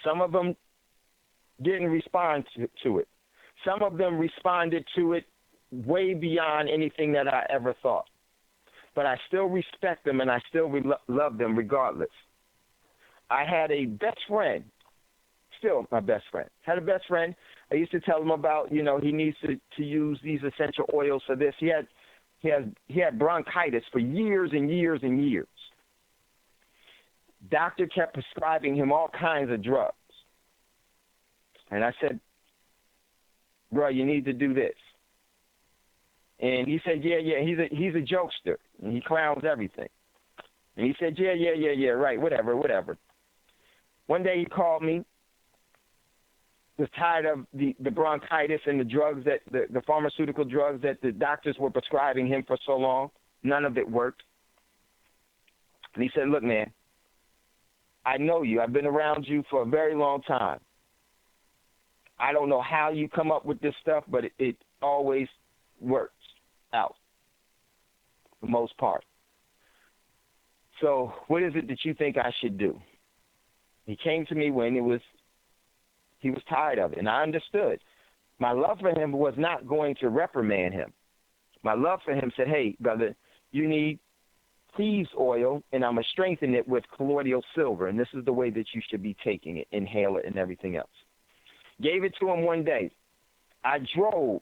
[SPEAKER 4] Some of them didn't respond to it. Some of them responded to it way beyond anything that I ever thought. But I still respect them and I still love them regardless. I had a best friend, still my best friend. Had a best friend. I used to tell him about, he needs to use these essential oils for this. He had bronchitis for years and years and years. Doctor kept prescribing him all kinds of drugs. And I said, bro, you need to do this. And he said, yeah, he's a jokester, and he clowns everything. And he said, yeah, right, whatever. One day he called me, was tired of the bronchitis and the drugs, the pharmaceutical drugs that the doctors were prescribing him for so long. None of it worked. And he said, look, man, I know you. I've been around you for a very long time. I don't know how you come up with this stuff, but it always works out for the most part. So what is it that you think I should do? He came to me when he was tired of it, and I understood. My love for him was not going to reprimand him. My love for him said, hey, brother, you need thieves oil, and I'm going to strengthen it with colloidal silver, and this is the way that you should be taking it, inhale it, and everything else. Gave it to him one day. I drove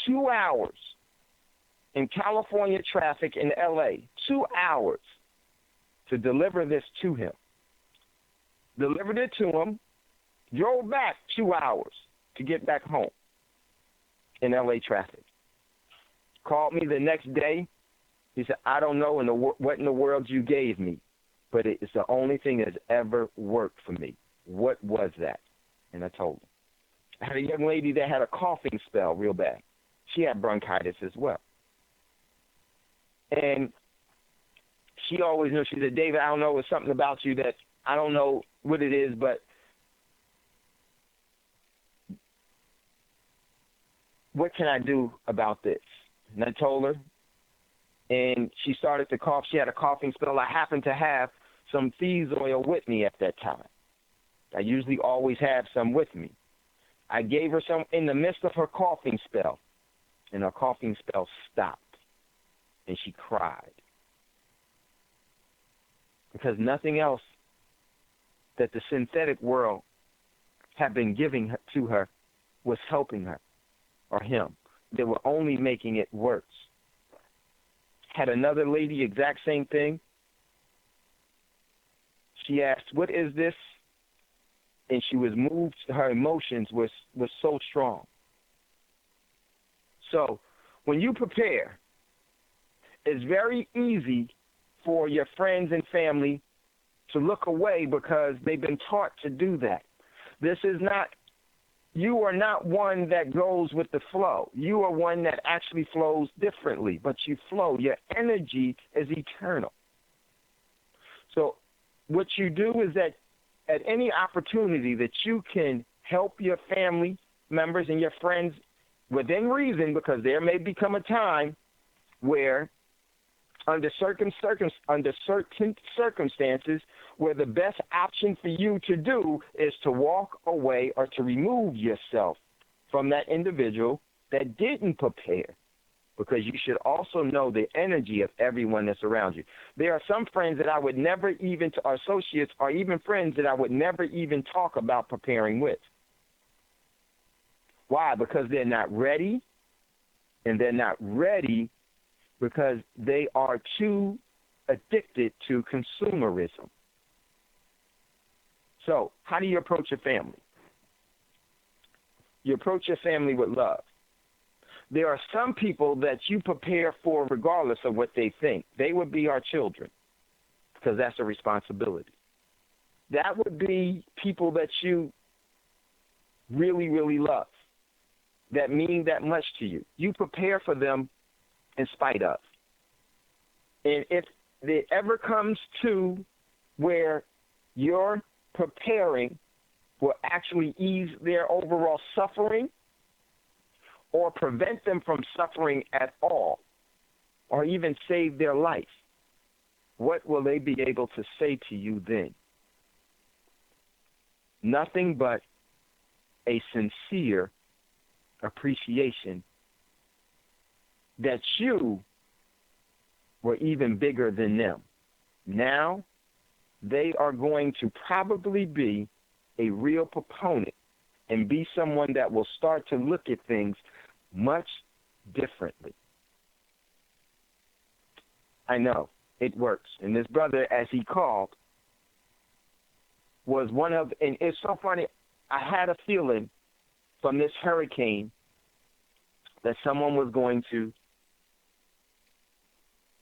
[SPEAKER 4] 2 hours in California traffic in L.A., 2 hours to deliver this to him. Delivered it to him, drove back 2 hours to get back home in L.A. traffic. Called me the next day. He said, I don't know what in the world you gave me, but it's the only thing that's ever worked for me. What was that? And I told him. I had a young lady that had a coughing spell real bad. She had bronchitis as well. And she always knew. She said, David, I don't know, it's something about you that I don't know what it is, but what can I do about this? And I told her, and she started to cough. She had a coughing spell. I happened to have some thieves oil with me at that time. I usually always have some with me. I gave her some in the midst of her coughing spell, and her coughing spell stopped, and she cried. Because nothing else that the synthetic world had been giving to her was helping her or him. They were only making it worse. Had another lady, exact same thing. She asked, what is this? And she was moved. Her emotions was so strong. So when you prepare, it's very easy for your friends and family to look away because they've been taught to do that. You are not one that goes with the flow. You are one that actually flows differently, but you flow. Your energy is eternal. So what you do is that at any opportunity that you can help your family members and your friends within reason, because there may become a time where under certain circumstances where the best option for you to do is to walk away or to remove yourself from that individual that didn't prepare, because you should also know the energy of everyone that's around you. There are some friends that I would never even, or associates, or even friends that I would never even talk about preparing with. Why? Because they're not ready, and they're not ready because they are too addicted to consumerism. So how do you approach your family? You approach your family with love. There are some people that you prepare for regardless of what they think. They would be our children, because that's a responsibility. That would be people that you really, really love, that mean that much to you. You prepare for them in spite of. And if it ever comes to where you're preparing will actually ease their overall suffering or prevent them from suffering at all, or even save their life, what will they be able to say to you then? Nothing but a sincere appreciation that you were even bigger than them. Now, they are going to probably be a real proponent and be someone that will start to look at things much differently. I know it works. And this brother, as he called, was one of, and it's so funny, I had a feeling from this hurricane that someone was going to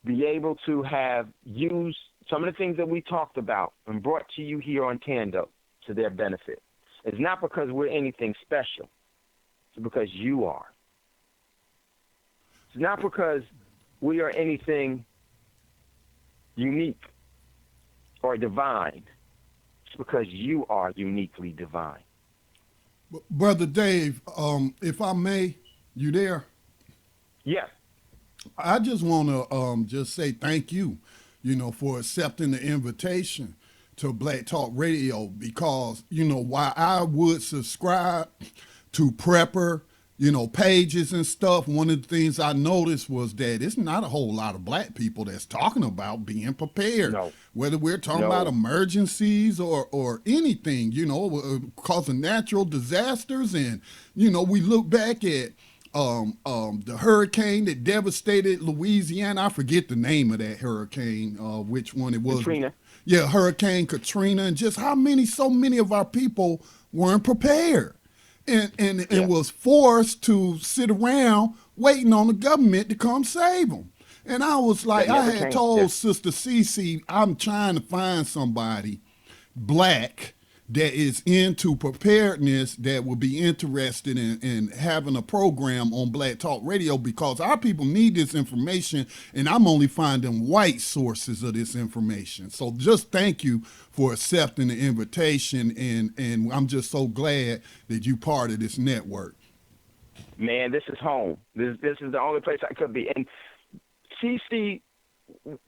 [SPEAKER 4] be able to have used some of the things that we talked about and brought to you here on Thando to their benefit. It's not because we're anything special. It's because you are. It's not because we are anything unique or divine. It's because you are uniquely divine.
[SPEAKER 1] Brother Dave, if I may, you there?
[SPEAKER 4] Yeah.
[SPEAKER 1] I just want to just say thank you, for accepting the invitation to Black Talk Radio, because, while I would subscribe to prepper, pages and stuff, one of the things I noticed was that it's not a whole lot of black people that's talking about being prepared.
[SPEAKER 4] No.
[SPEAKER 1] Whether we're talking about emergencies or anything, because of natural disasters. And, we look back at the hurricane that devastated Louisiana. I forget the name of that hurricane, which one it was.
[SPEAKER 4] Katrina.
[SPEAKER 1] Yeah, Hurricane Katrina, and just so many of our people weren't prepared. And was forced to sit around waiting on the government to come save them. And I was like, I had told Sister Cece, I'm trying to find somebody black that is into preparedness that will be interested in having a program on Black Talk Radio, because our people need this information, and I'm only finding white sources of this information. So just thank you for accepting the invitation, and I'm just so glad that you part of this network.
[SPEAKER 4] Man, this is home. This is the only place I could be. And CC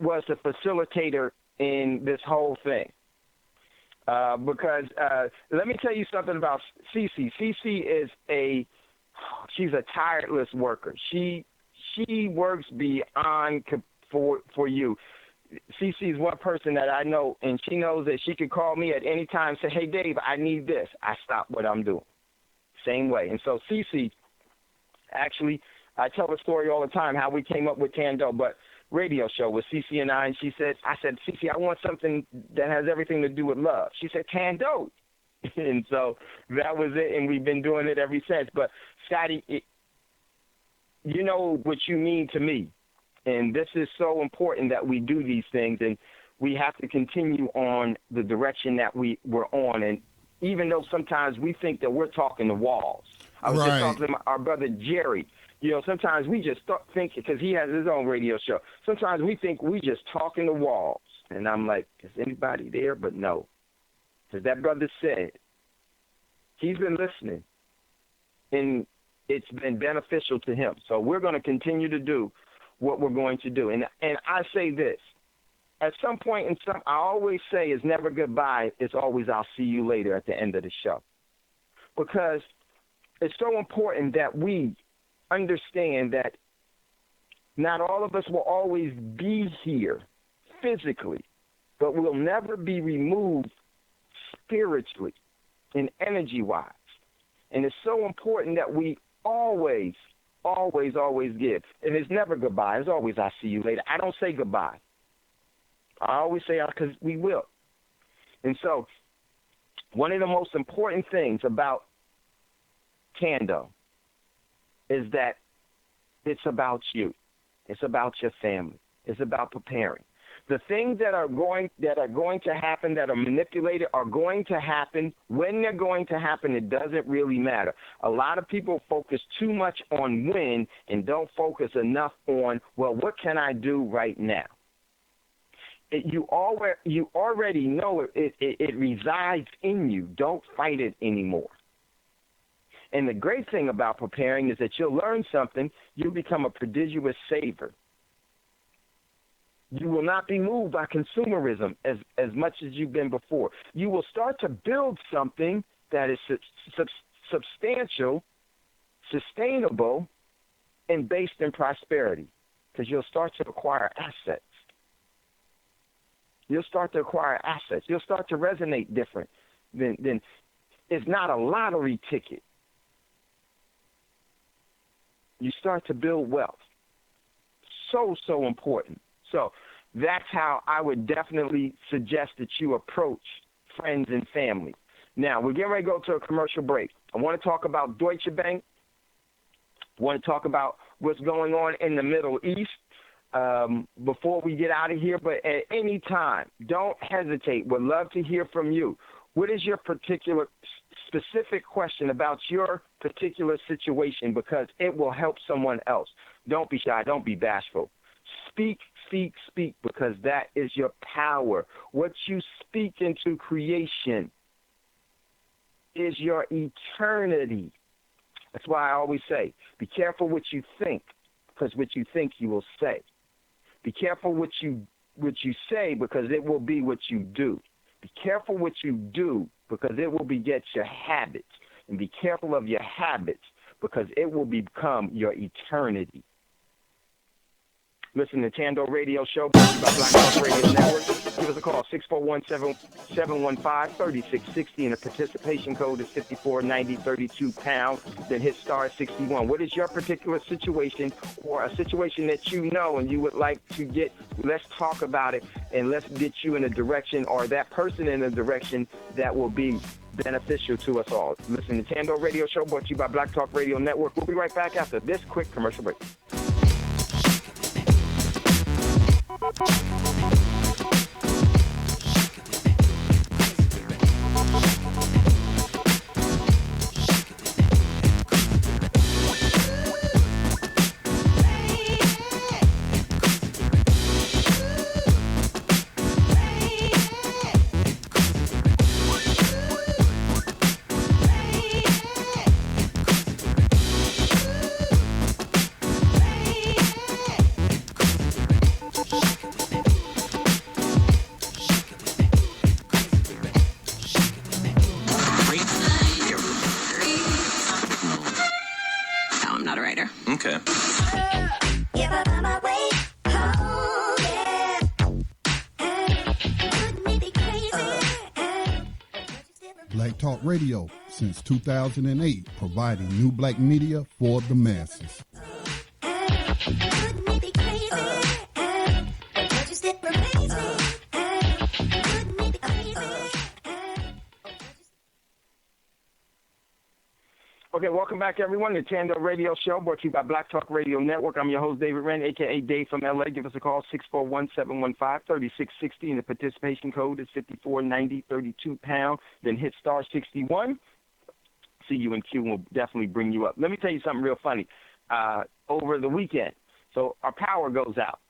[SPEAKER 4] was the facilitator in this whole thing. Because let me tell you something about Cece. Cece is she's a tireless worker. She works beyond for you. Cece is one person that I know, and she knows that she could call me at any time and say, hey, Dave, I need this. I stop what I'm doing. Same way. And so Cece, actually, I tell the story all the time how we came up with Thando, but radio show with Cece and I said, Cece, I want something that has everything to do with love. She said, Thando. And so that was it, and we've been doing it ever since. But, Scotty, you know what you mean to me, and this is so important that we do these things, and we have to continue on the direction that we're on. And even though sometimes we think that we're talking to walls. I was just talking to our brother Jerry. Sometimes we just think, because he has his own radio show, sometimes we think we just talking to walls. And I'm like, is anybody there? But no. Because that brother said, he's been listening, and it's been beneficial to him. So we're going to continue to do what we're going to do. And I say this, at some point I always say it's never goodbye, it's always I'll see you later at the end of the show. Because it's so important that we understand that not all of us will always be here physically, but we'll never be removed spiritually and energy-wise. And it's so important that we always give. And it's never goodbye. It's always I'll see you later. I don't say goodbye. I always say because we will. And so one of the most important things about Thando is that it's about you. It's about your family. It's about preparing. The things that are going to happen, that are manipulated, are going to happen. When they're going to happen, it doesn't really matter. A lot of people focus too much on when and don't focus enough on, well, what can I do right now? You already know it resides in you. Don't fight it anymore. And the great thing about preparing is that you'll learn something. You'll become a prodigious saver. You will not be moved by consumerism as much as you've been before. You will start to build something that is substantial, sustainable, and based in prosperity, because you'll start to acquire assets. You'll start to acquire assets. You'll start to resonate different than is not a lottery ticket. You start to build wealth. So important. So that's how I would definitely suggest that you approach friends and family. Now, we're getting ready to go to a commercial break. I want to talk about Deutsche Bank. I want to talk about what's going on in the Middle East before we get out of here. But at any time, don't hesitate. Would love to hear from you. What is your particular specific question about your particular situation, because it will help someone else. Don't be shy. Don't be bashful. Speak, because that is your power. What you speak into creation is your eternity. That's why I always say, be careful what you think, because what you think you will say. Be careful what you say, because it will be what you do. Be careful what you do, because it will beget your habits. And be careful of your habits, because it will become your eternity. Listen to Thando Radio Show brought to you by Black Talk Radio Network. Give us a call, 641-715-3660, and the participation code is 5490-32#. Then hit star 61. What is your particular situation, or a situation that you know and you would like to get? Let's talk about it, and let's get you in a direction, or that person in a direction that will be beneficial to us all. Listen to Thando Radio Show brought to you by Black Talk Radio Network. We'll be right back after this quick commercial break.
[SPEAKER 7] Okay.
[SPEAKER 1] Black Talk Radio since 2008, providing new black media for the masses.
[SPEAKER 4] Okay, welcome back, everyone, to Thando Radio Show, brought to you by Black Talk Radio Network. I'm your host, David Wren, a.k.a. Dave from L.A. Give us a call, 641-715-3660, and the participation code is 5490-32#. Then hit star 61. See you in queue, and we'll definitely bring you up. Let me tell you something real funny. Over the weekend, so our power goes out,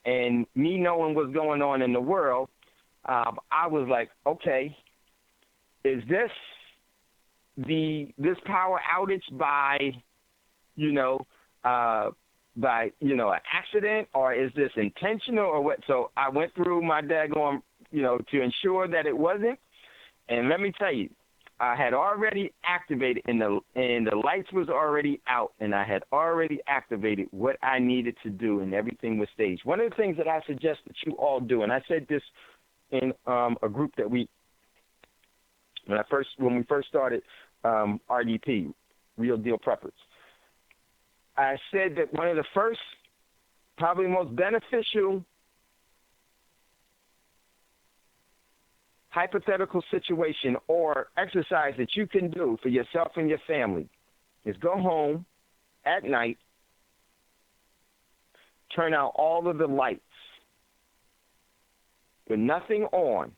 [SPEAKER 4] and me knowing what's going on in the world, I was like, okay, is this power outage by an accident, or is this intentional, or what? So I went through my daggone, to ensure that it wasn't. And let me tell you, I had already activated, and the lights was already out, and I had already activated what I needed to do, and everything was staged. One of the things that I suggest that you all do, and I said this in a group that when we first started RDP, Real Deal Preppers, I said that one of the first, probably most beneficial hypothetical situation or exercise that you can do for yourself and your family is go home at night, turn out all of the lights with nothing on,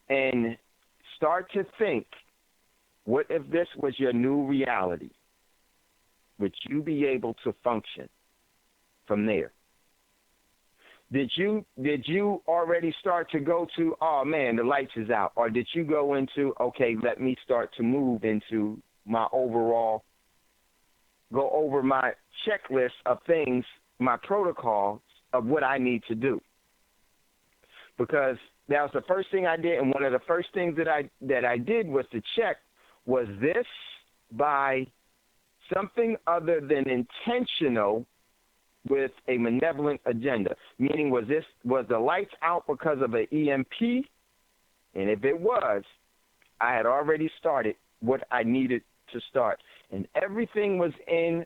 [SPEAKER 4] and start to think, what if this was your new reality? Would you be able to function from there? Did you already start to go to, oh man, the lights is out? Or did you go into, okay, let me start to move into my overall, go over my checklist of things, my protocols of what I need to do? Because that was the first thing I did, and one of the first things that I did was to check, was this by something other than intentional with a malevolent agenda? Meaning, was the lights out because of an EMP? And if it was, I had already started what I needed to start. And everything was in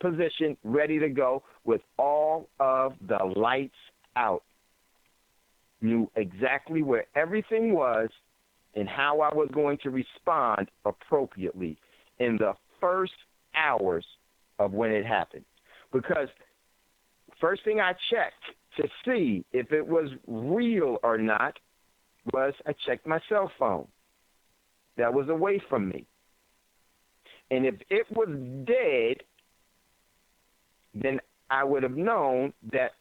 [SPEAKER 4] position, ready to go with all of the lights out. Knew exactly where everything was and how I was going to respond appropriately in the first hours of when it happened. Because first thing I checked to see if it was real or not was I checked my cell phone. That was away from me. And if it was dead, then I would have known that,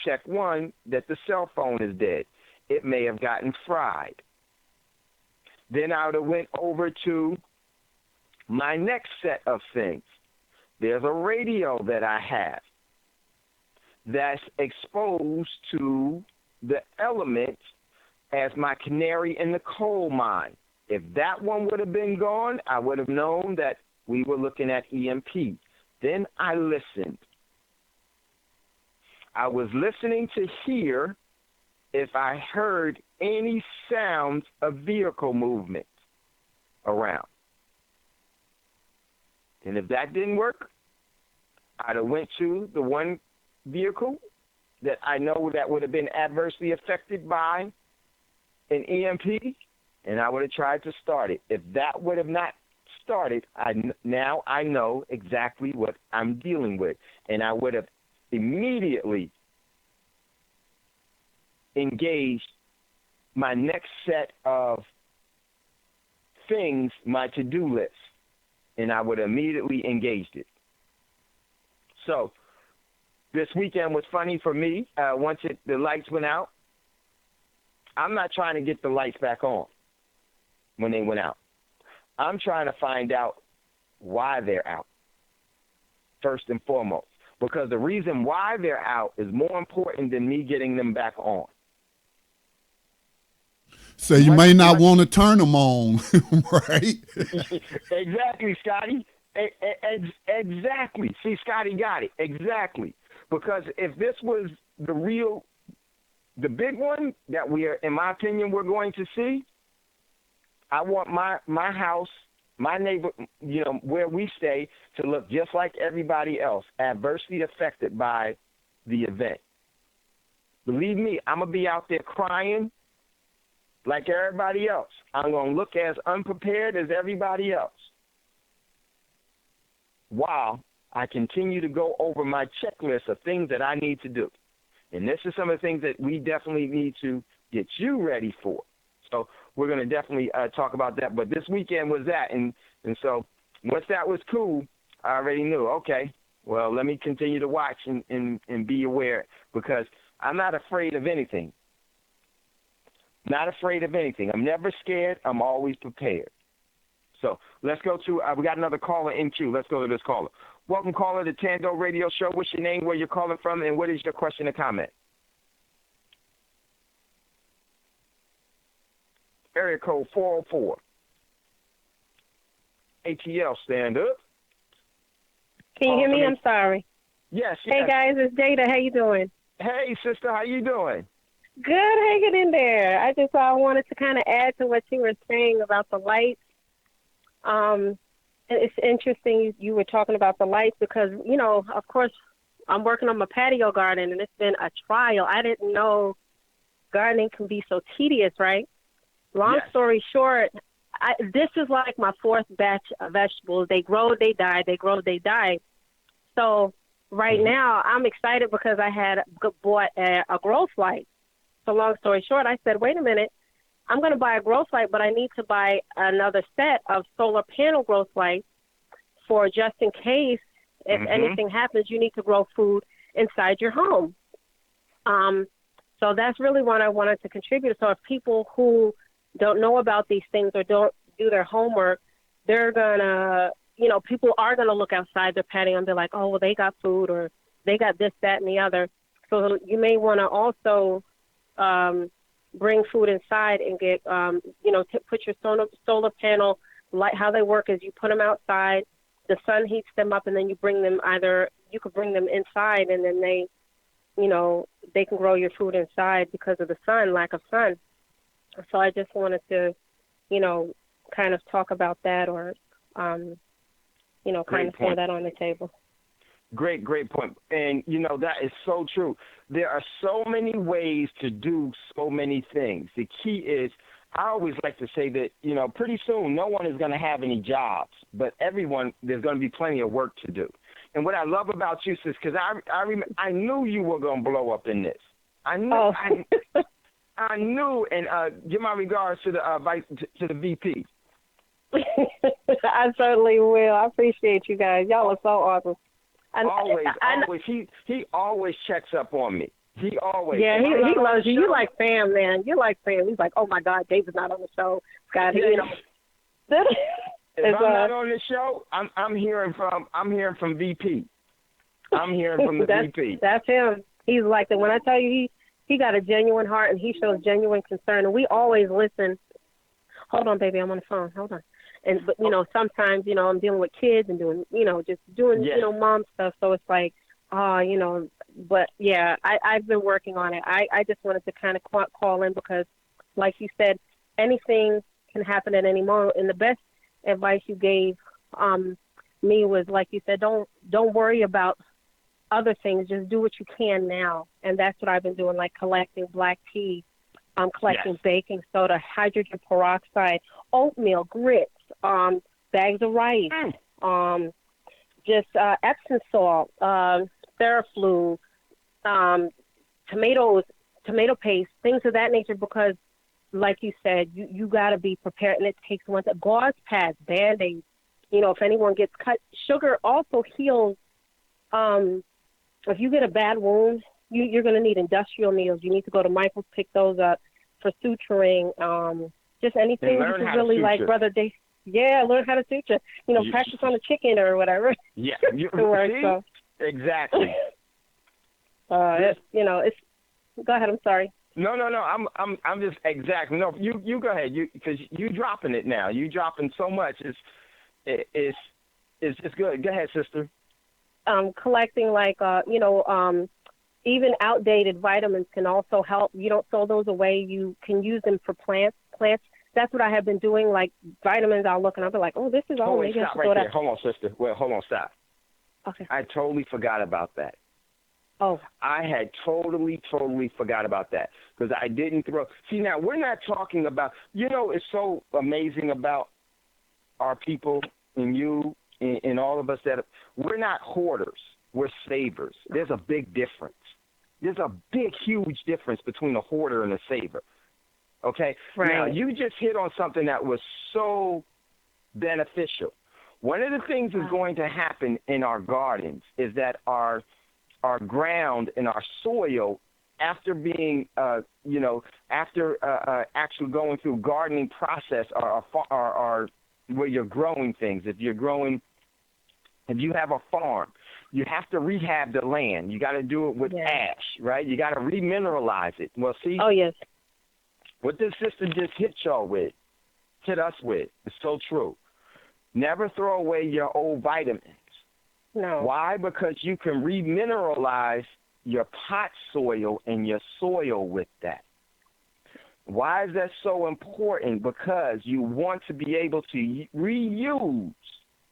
[SPEAKER 4] check one, that the cell phone is dead. It may have gotten fried. Then I would have went over to my next set of things. There's a radio that I have that's exposed to the elements as my canary in the coal mine. If that one would have been gone, I would have known that we were looking at EMP. Then I listened. I was listening to hear if I heard any sounds of vehicle movement around. And if that didn't work, I'd have went to the one vehicle that I know that would have been adversely affected by an EMP, and I would have tried to start it. If that would have not started, now I know exactly what I'm dealing with, and I would have immediately engaged my next set of things, my to-do list, and I would have immediately engaged it. So this weekend was funny for me. Once the lights went out, I'm not trying to get the lights back on when they went out. I'm trying to find out why they're out, first and foremost, because the reason why they're out is more important than me getting them back on.
[SPEAKER 1] So you may not want to turn them on, right?
[SPEAKER 4] Exactly, Scotty. Exactly. See, Scotty got it. Exactly. Because if this was the big one that we are, in my opinion, we're going to see, I want my house, my neighbor, where we stay, to look just like everybody else, adversely affected by the event. Believe me, I'm going to be out there crying like everybody else. I'm going to look as unprepared as everybody else, while I continue to go over my checklist of things that I need to do. And this is some of the things that we definitely need to get you ready for. So we're going to definitely talk about that. But this weekend was that. And so once that was cool, I already knew, okay, well, let me continue to watch and be aware, because I'm not afraid of anything. Not afraid of anything. I'm never scared. I'm always prepared. So let's go to, we got another caller in queue. Let's go to this caller. Welcome, caller, to Thando Radio Show. What's your name, where you're calling from, and what is your question or comment? Area code 404. ATL, stand up.
[SPEAKER 7] Can you hear me? I'm sorry.
[SPEAKER 4] Yes.
[SPEAKER 7] Hey, guys, it's Jada. How you doing?
[SPEAKER 4] Hey, sister, how you doing?
[SPEAKER 7] Good, hanging in there. I just wanted to kind of add to what you were saying about the lights. It's interesting you were talking about the lights because, of course, I'm working on my patio garden, and it's been a trial. I didn't know gardening can be so tedious, right? Long story short, this is like my fourth batch of vegetables. They grow, they die, they grow, they die. So right now I'm excited because I had bought a growth light. So long story short, I said, wait a minute, I'm going to buy a growth light, but I need to buy another set of solar panel growth lights for just in case if anything happens, you need to grow food inside your home. So that's really what I wanted to contribute. So if people who don't know about these things or don't do their homework, they're going to, people are going to look outside their patio and be like, oh, well, they got food or they got this, that, and the other. So you may want to also bring food inside and get, put your solar panel light. How they work is you put them outside, the sun heats them up, and then you bring them you could bring them inside, and then they can grow your food inside because of the sun, lack of sun. So I just wanted to kind of talk about that or, kind of throw that on the table.
[SPEAKER 4] Great point. And, that is so true. There are so many ways to do so many things. The key is, I always like to say that, pretty soon no one is going to have any jobs, but there's going to be plenty of work to do. And what I love about you, sis, because I knew you were going to blow up in this. I knew.
[SPEAKER 7] Oh.
[SPEAKER 4] I knew. And give my regards to the VP.
[SPEAKER 7] I certainly will. I appreciate you guys. Y'all are so awesome.
[SPEAKER 4] Always. He always checks up on me. He always.
[SPEAKER 7] Yeah, he loves you. You like fam, man. You're like fam. He's like, oh my God, David's not on the show. Scott,
[SPEAKER 4] If I'm not on the show, I'm hearing from VP. I'm hearing from the VP.
[SPEAKER 7] That's him. He's like that. When I tell you he got a genuine heart and he shows genuine concern, and we always listen. Hold on, baby, I'm on the phone. Hold on. But sometimes I'm dealing with kids and doing mom stuff. So it's like, But yeah, I've been working on it. I just wanted to kind of call in because, like you said, anything can happen at any moment. And the best advice you gave me was, like you said, don't worry about other things. Just do what you can now. And that's what I've been doing, like collecting black tea, collecting baking soda, hydrogen peroxide, oatmeal, grits, bags of rice, just Epsom salt, Theraflu, tomatoes, tomato paste, things of that nature, because like you said, you got to be prepared, and it takes one. Gauze pads, Band-Aids, if anyone gets cut. Sugar also heals. If you get a bad wound, you're going to need industrial needles. You need to go to Michael's, pick those up for suturing, just anything you can really, like Brother Dave. Yeah, learn how to suture. Practice on a chicken or whatever.
[SPEAKER 4] Yeah,
[SPEAKER 7] So.
[SPEAKER 4] Exactly.
[SPEAKER 7] It's go ahead. I'm sorry.
[SPEAKER 4] No. I'm just exactly. No, you go ahead. Because you dropping it now. You dropping so much. It's just good. Go ahead, sister.
[SPEAKER 7] Collecting even outdated vitamins can also help. You don't throw those away. You can use them for plants. That's what I have been doing. Like vitamins, I'll look and I'll be like, oh, this is all.
[SPEAKER 4] Maybe stop right there. Hold on, sister. Well, hold on, stop.
[SPEAKER 7] Okay.
[SPEAKER 4] I totally forgot about that.
[SPEAKER 7] Oh.
[SPEAKER 4] I had totally forgot about that because I didn't throw. See, now we're not talking about. It's so amazing about our people and you and all of us that we're not hoarders. We're savers. There's a big difference. There's a big, huge difference between a hoarder and a saver. Okay?
[SPEAKER 7] Right.
[SPEAKER 4] Now, you just hit on something that was so beneficial. One of the things that's going to happen in our gardens is that our ground and our soil, after being, actually going through gardening process, or where you're growing things. If you have a farm, you have to rehab the land. You got to do it with ash, right? You got to remineralize it. Well, see.
[SPEAKER 7] Oh, yes.
[SPEAKER 4] What this sister just hit us with, is so true. Never throw away your old vitamins.
[SPEAKER 7] No.
[SPEAKER 4] Why? Because you can remineralize your pot soil and your soil with that. Why is that so important? Because you want to be able to reuse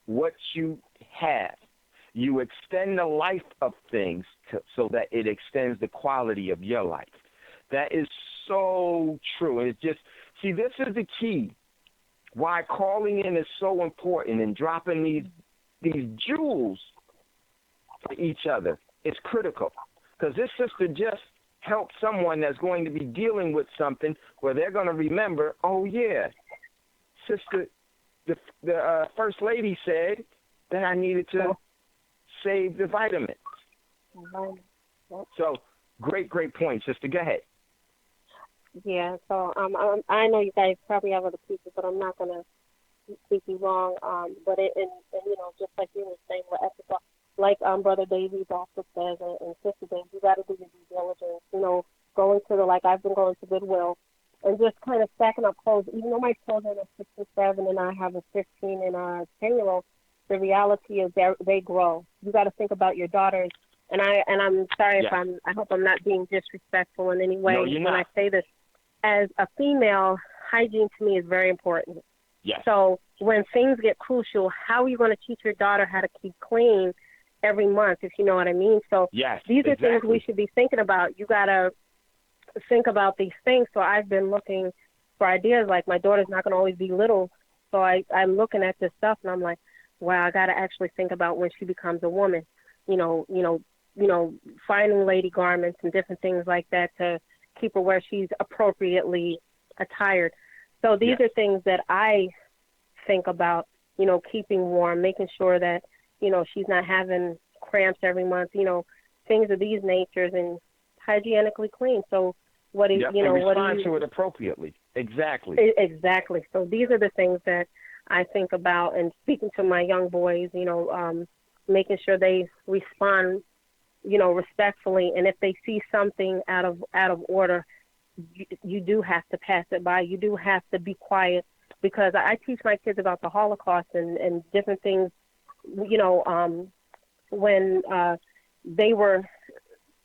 [SPEAKER 4] what you have. You extend the life of things so that it extends the quality of your life. That is so true. It's just, see, this is the key. Why calling in is so important and dropping these jewels for each other is critical. Because this sister just helped someone that's going to be dealing with something where they're going to remember, oh, yeah, sister, the First Lady said that I needed to save the vitamins. So, great point, sister. Go ahead.
[SPEAKER 7] Yeah, so I know you guys probably have other people, but I'm not going to speak you wrong. But just like you were saying, with ethical, like Brother Davies also says, and Sister Davies, you got to do your due diligence. Going to I've been going to Goodwill and just kind of stacking up clothes. Even though my children are 6 and 7, and I have a 15 and a 10-year-old, the reality is they grow. You got to think about your daughters. And I'm sorry if I hope I'm not being disrespectful in any way when I say this. As a female, hygiene to me is very important.
[SPEAKER 4] Yes.
[SPEAKER 7] So when things get crucial, how are you going to teach your daughter how to keep clean every month, if you know what I mean? So
[SPEAKER 4] yes,
[SPEAKER 7] these are
[SPEAKER 4] exactly.
[SPEAKER 7] things we should be thinking about. You got to think about these things. So I've been looking for ideas. Like, my daughter's not going to always be little. So I'm looking at this stuff, and I'm like, wow, I got to actually think about when she becomes a woman, finding lady garments and different things like that to keep her where she's appropriately attired. So these are things that I think about, keeping warm, making sure that, she's not having cramps every month, things of these natures, and hygienically clean. So what is,
[SPEAKER 4] and respond to it appropriately. Exactly.
[SPEAKER 7] Exactly. So these are the things that I think about, and speaking to my young boys, making sure they respond, respectfully. And if they see something out of order, you do have to pass it by. You do have to be quiet, because I teach my kids about the Holocaust and different things, when they were,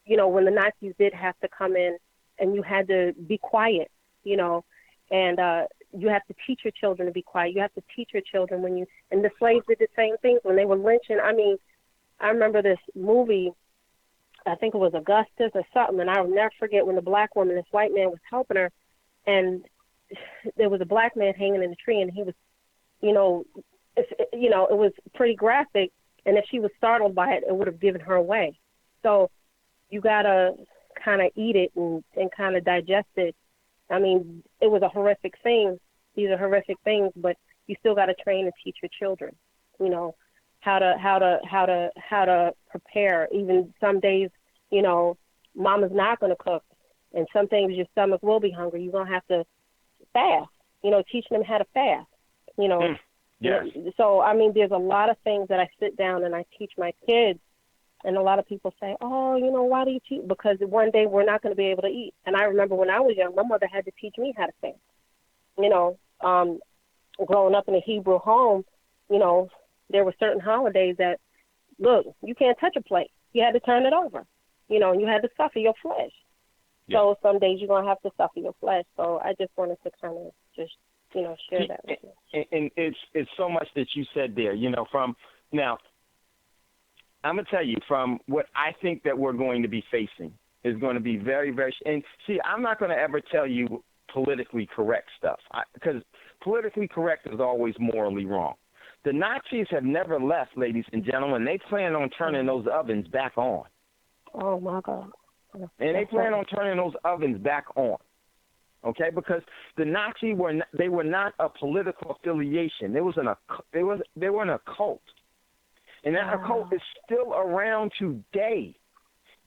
[SPEAKER 7] when the Nazis did have to come in, and you had to be quiet, and you have to teach your children to be quiet. You have to teach your children and the slaves did the same things when they were lynching. I mean, I remember this movie, I think it was Augustus or something, and I'll never forget when the black woman, this white man was helping her, and there was a black man hanging in the tree, and he was, it was pretty graphic, and if she was startled by it, it would have given her away. So you got to kind of eat it and kind of digest it. I mean, it was a horrific thing. These are horrific things, but you still got to train and teach your children, how to prepare. Even some days, mama's not going to cook, and some things your stomach will be hungry. You're going to have to fast, teaching them how to fast,
[SPEAKER 4] Yes.
[SPEAKER 7] So, I mean, there's a lot of things that I sit down and I teach my kids. And a lot of people say, oh, why do you teach? Because one day we're not going to be able to eat. And I remember when I was young, my mother had to teach me how to fast. Growing up in a Hebrew home, there were certain holidays that, look, you can't touch a plate. You had to turn it over, and you had to suffer your flesh. Yeah. So some days you're going to have to suffer your flesh. So I just wanted to kind of just, share that with you.
[SPEAKER 4] And it's so much that you said there, from now, I'm going to tell you, from what I think that we're going to be facing is going to be very, very – and see, I'm not going to ever tell you politically correct stuff, because politically correct is always morally wrong. The Nazis have never left, ladies and gentlemen. They plan on turning those ovens back on.
[SPEAKER 7] Oh, my God.
[SPEAKER 4] And they plan on turning those ovens back on, okay? Because the Nazis they were not a political affiliation. They were an occult. And that occult is still around today.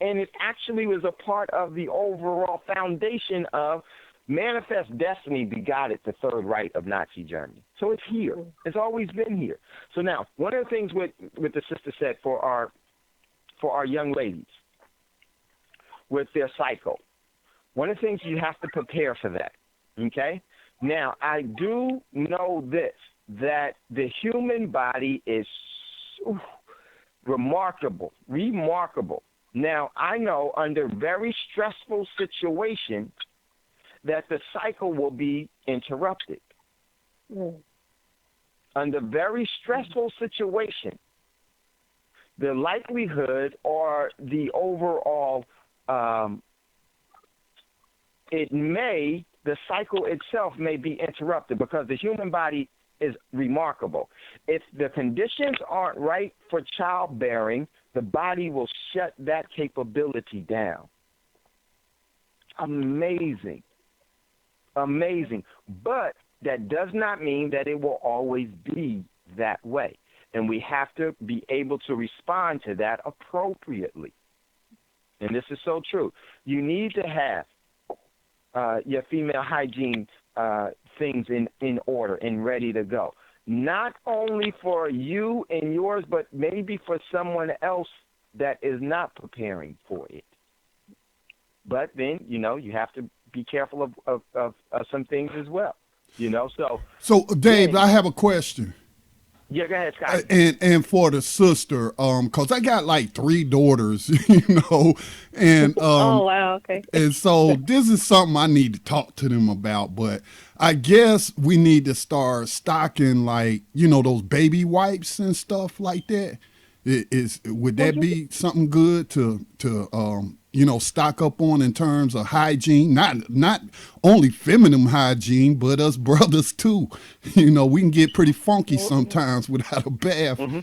[SPEAKER 4] And it actually was a part of the overall foundation of Manifest Destiny begot it, the Third Reich of Nazi Germany. So it's here. It's always been here. So now, one of the things with the sister said for our young ladies with their cycle, one of the things you have to prepare for that, okay? Now, I do know this, that the human body is remarkable. Now, I know under very stressful situations that the cycle will be interrupted. Under very stressful situation, the likelihood or the overall, the cycle itself may be interrupted, because the human body is remarkable. If the conditions aren't right for childbearing, the body will shut that capability down. Amazing. But that does not mean that it will always be that way. And we have to be able to respond to that appropriately. And this is so true. You need to have your female hygiene things in order and ready to go. Not only for you and yours, but maybe for someone else that is not preparing for it. But then, you have to be careful of some things as well. So
[SPEAKER 1] Dave, I have a question.
[SPEAKER 4] Yeah, go ahead, Scott.
[SPEAKER 1] And for the sister, cause I got like 3 daughters, and
[SPEAKER 7] Oh wow, okay.
[SPEAKER 1] and so this is something I need to talk to them about. But I guess we need to start stocking, like, those baby wipes and stuff like that. Would
[SPEAKER 7] Well,
[SPEAKER 1] that be something good to stock up on in terms of hygiene? Not only feminine hygiene, but us brothers too. We can get pretty funky sometimes without a bath.
[SPEAKER 4] Mm-hmm.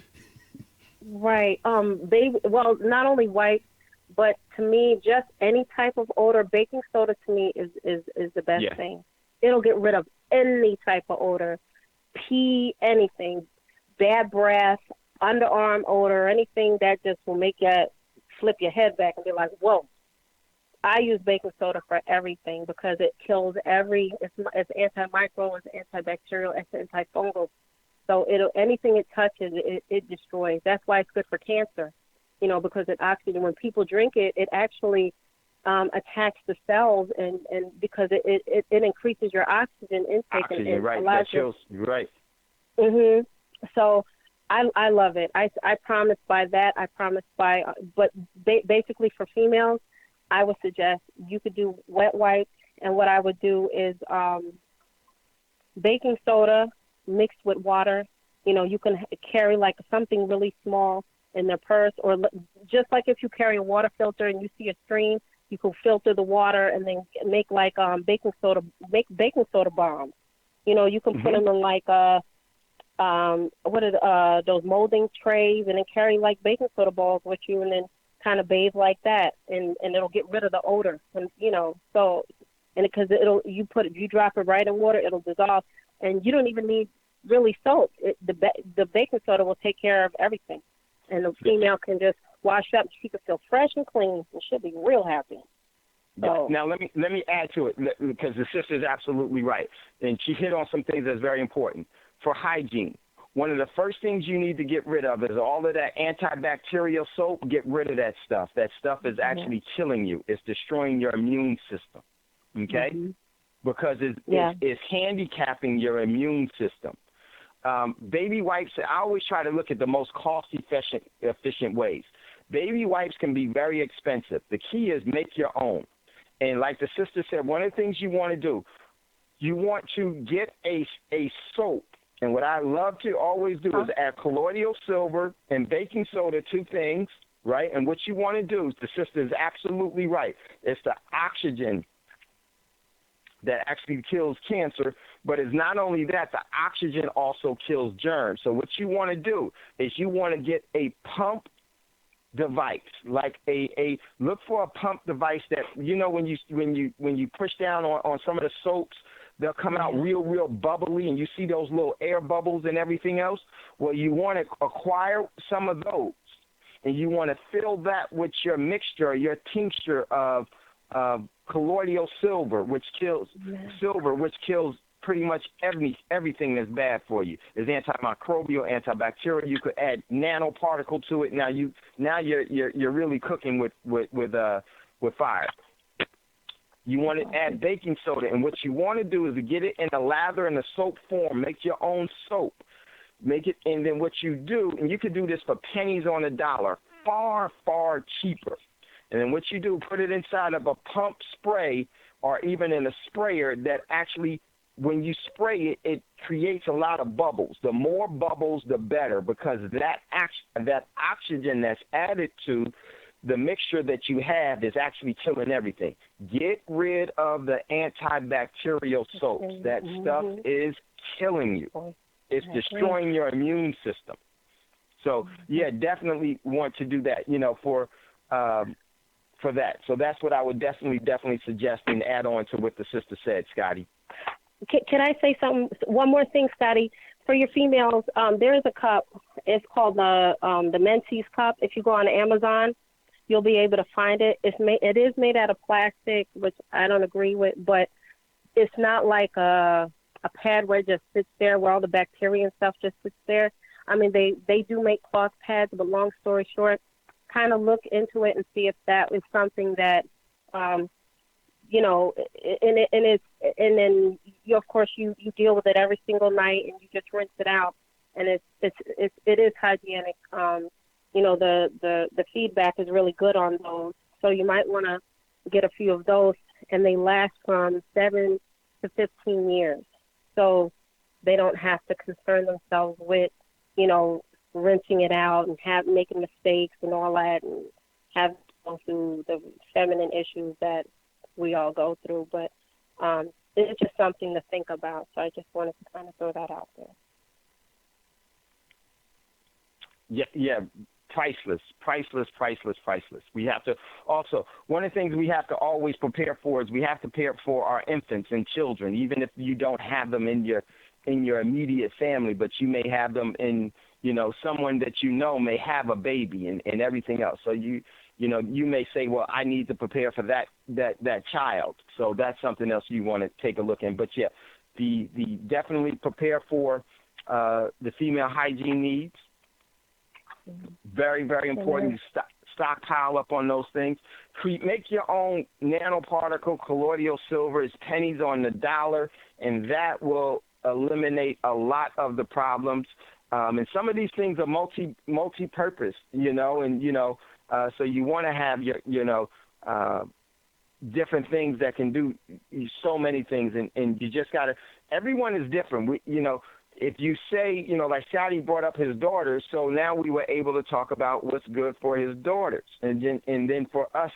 [SPEAKER 7] right. Baby. Well, not only white, but to me, just any type of odor. Baking soda to me is the best
[SPEAKER 4] Yeah.
[SPEAKER 7] thing. It'll get rid of any type of odor, pee, anything, bad breath, underarm odor, anything that just will make you flip your head back and be like, whoa. I use baking soda for everything because it kills it's antimicrobial, it's antibacterial, it's antifungal. So anything it touches, it destroys. That's why it's good for cancer, because it oxygen. When people drink it, it actually attacks the cells, and because it increases your oxygen intake.
[SPEAKER 4] Oxygen,
[SPEAKER 7] and
[SPEAKER 4] right?
[SPEAKER 7] allows
[SPEAKER 4] That kills. Right.
[SPEAKER 7] Mhm. So I love it. I promise by that. I promise by. But basically for females, I would suggest you could do wet wipes, and what I would do is baking soda mixed with water. You can carry like something really small in their purse, or just like if you carry a water filter and you see a stream, you can filter the water and then make like baking soda bombs. You can put them in like what are those molding trays, and then carry like baking soda balls with you, and then kind of bathe like that, and it'll get rid of the odor, and so, and because you drop it right in water, it'll dissolve, and you don't even need really soap. The baking soda will take care of everything, and the female can just wash up. She can feel fresh and clean, and she'll be real happy. So,
[SPEAKER 4] now let me add to it, because the sister is absolutely right, and she hit on some things that's very important for hygiene. One of the first things you need to get rid of is all of that antibacterial soap. Get rid of that stuff. That stuff is actually killing you. It's destroying your immune system, okay? Because it's handicapping your immune system. Baby wipes, I always try to look at the most cost-efficient ways. Baby wipes can be very expensive. The key is make your own. And like the sister said, one of the things you want to do, you want to get a soap. And what I love to always do is add colloidal silver and baking soda, 2 things, right? And what you want to do, the sister is absolutely right. It's the oxygen that actually kills cancer, but it's not only that, the oxygen also kills germs. So what you want to do is you want to get a pump device, like look for a pump device that, when you push down on some of the soaps, they'll come out real bubbly, and you see those little air bubbles and everything else. Well, you want to acquire some of those, and you want to fill that with your mixture, your tincture of colloidal silver, which kills pretty much everything that's bad for you. It's antimicrobial, antibacterial. You could add nanoparticle to it. Now you're really cooking with fire. You want to add baking soda, and what you want to do is to get it in a lather and a soap form. Make your own soap. Make it, and then what you do, and you can do this for pennies on a dollar, far, far cheaper. And then what you do, put it inside of a pump spray or even in a sprayer that actually, when you spray it, it creates a lot of bubbles. The more bubbles, the better, because that oxygen that's added to the mixture that you have is actually killing everything. Get rid of the antibacterial soaps. That stuff is killing you. It's destroying your immune system. So, yeah, definitely want to do that, for that. So that's what I would definitely suggest and add on to what the sister said, Scotty.
[SPEAKER 7] Can I say something? One more thing, Scotty. For your females, there is a cup. It's called the Menses cup. If you go on Amazon, you'll be able to find it. It is made out of plastic, which I don't agree with, but it's not like a pad where it just sits there, where all the bacteria and stuff just sits there. I mean, they do make cloth pads, but long story short, kind of look into it and see if that is something that, and then you, of course, you deal with it every single night, and you just rinse it out, and it is hygienic. The feedback is really good on those, so you might want to get a few of those, and they last from 7 to 15 years. So they don't have to concern themselves with, rinsing it out and making mistakes and all that, and have to go through the feminine issues that we all go through. But it's just something to think about. So I just wanted to kind of throw that out there.
[SPEAKER 4] Yeah. Priceless. We have to also, one of the things we have to always prepare for is we have to prepare for our infants and children, even if you don't have them in your immediate family, but you may have them in, someone that may have a baby and everything else. So you may say, well, I need to prepare for that child. So that's something else you want to take a look at. But yeah, the definitely prepare for the female hygiene needs. Very, very important to stockpile up on those things. Make your own nanoparticle colloidal silver. It's pennies on the dollar, and that will eliminate a lot of the problems. And some of these things are multi-purpose, so you want to have your different things that can do so many things, and you just got to. Everyone is different. If you say, like Shadi brought up his daughters, so now we were able to talk about what's good for his daughters. And then for us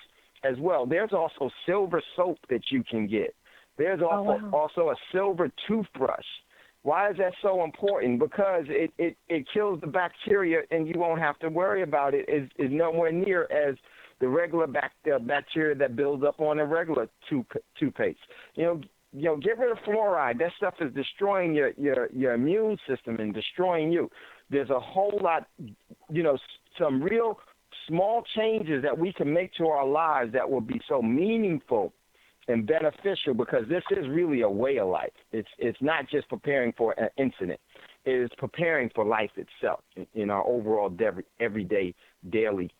[SPEAKER 4] as well, there's also silver soap that you can get. There's also a silver toothbrush. Why is that so important? Because it kills the bacteria, and you won't have to worry about it. Is nowhere near as the regular bacteria that builds up on a regular toothpaste. Get rid of fluoride. That stuff is destroying your immune system and destroying you. There's a whole lot, some real small changes that we can make to our lives that will be so meaningful and beneficial, because this is really a way of life. It's not just preparing for an incident. It is preparing for life itself in our overall everyday, daily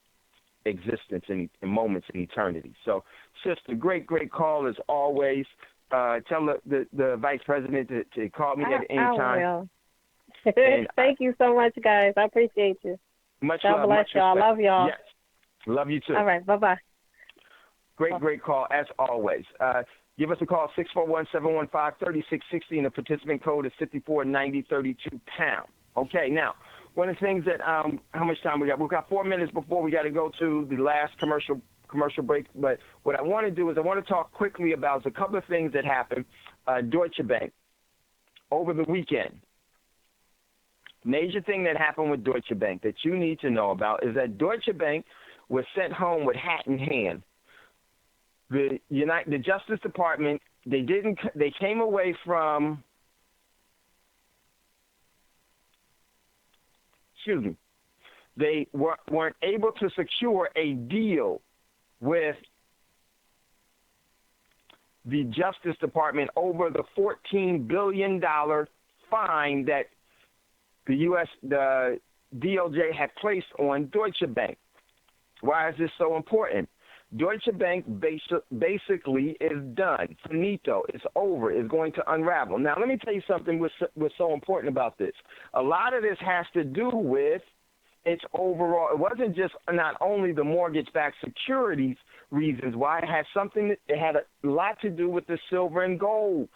[SPEAKER 4] existence and moments in eternity. So, sister, great call as always. Tell the vice president to call me at any time.
[SPEAKER 7] I will. Thank you so much, guys. I appreciate you.
[SPEAKER 4] Much
[SPEAKER 7] God
[SPEAKER 4] love.
[SPEAKER 7] bless y'all. Love y'all.
[SPEAKER 4] Yes. Love you too.
[SPEAKER 7] All right. Bye-bye.
[SPEAKER 4] Great call as always. Give us a call, 641-715-3660, and the participant code is 549032#. Okay, now, one of the things that, how much time we got? We've got 4 minutes before we got to go to the last commercial break, but what I want to do is I want to talk quickly about a couple of things that happened. Deutsche Bank over the weekend. Major thing that happened with Deutsche Bank that you need to know about is that Deutsche Bank was sent home with hat in hand. The Justice Department, they came away from, they weren't able to secure a deal with the Justice Department over the $14 billion fine that the DOJ had placed on Deutsche Bank. Why is this so important? Deutsche Bank basically is done. Finito. It's over. It's going to unravel. Now, let me tell you something what's so important about this. A lot of this has to do with its overall. It wasn't just not only the mortgage-backed securities reasons why. It had a lot to do with the silver and gold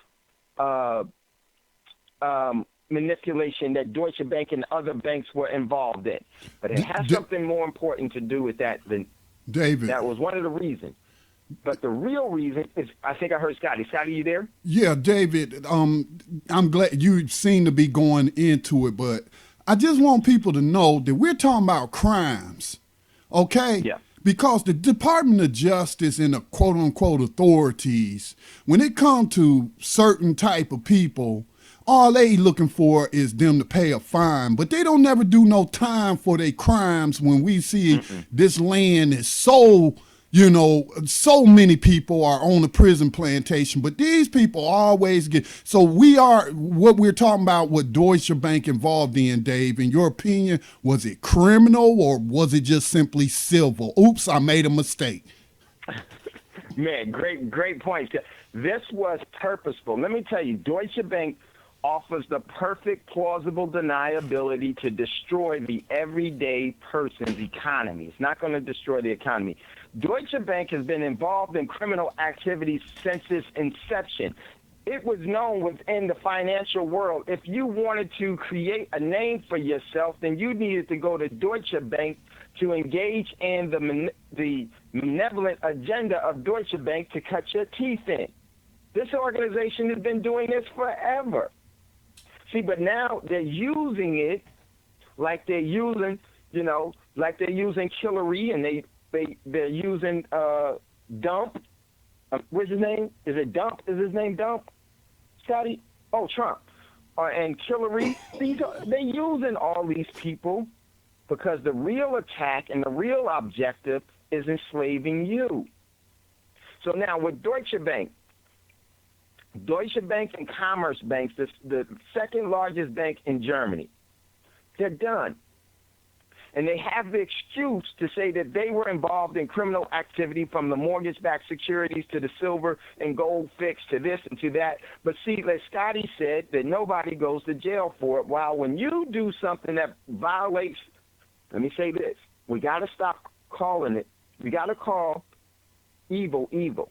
[SPEAKER 4] manipulation that Deutsche Bank and other banks were involved in. But it has something more important to do with that than
[SPEAKER 1] David.
[SPEAKER 4] That was one of the reasons. But the real reason is, I think I heard Scotty. Scotty, you there?
[SPEAKER 1] Yeah, David, I'm glad you seem to be going into it, but I just want people to know that we're talking about crimes, okay?
[SPEAKER 4] Yeah.
[SPEAKER 1] Because the Department of Justice and the quote-unquote authorities, when it comes to certain type of people, all they looking for is them to pay a fine, but they don't never do no time for their crimes. When we see this land is so, so many people are on a prison plantation, but these people always get, so what we're talking about, what Deutsche Bank involved in, Dave, in your opinion, was it criminal or was it just simply civil? Oops, I made a mistake.
[SPEAKER 4] Man, great point. This was purposeful. Let me tell you, Deutsche Bank offers the perfect plausible deniability to destroy the everyday person's economy. It's not going to destroy the economy. Deutsche Bank has been involved in criminal activities since its inception. It was known within the financial world, if you wanted to create a name for yourself, then you needed to go to Deutsche Bank to engage in the malevolent agenda of Deutsche Bank to cut your teeth in. This organization has been doing this forever. See, but now they're using it like they're using, like they're using Hillary, and they're using Dump. What's his name? Is it Dump? Is his name Dump? Scotty? Oh, Trump. And Hillary. They're using all these people because the real attack and the real objective is enslaving you. So now with Deutsche Bank and Commerce Banks, the second largest bank in Germany, they're done. And they have the excuse to say that they were involved in criminal activity, from the mortgage-backed securities to the silver and gold fix to this and to that. But see, like Scotty said, that nobody goes to jail for it. While when you do something that violates, let me say this, we got to stop calling it. We got to call evil evil.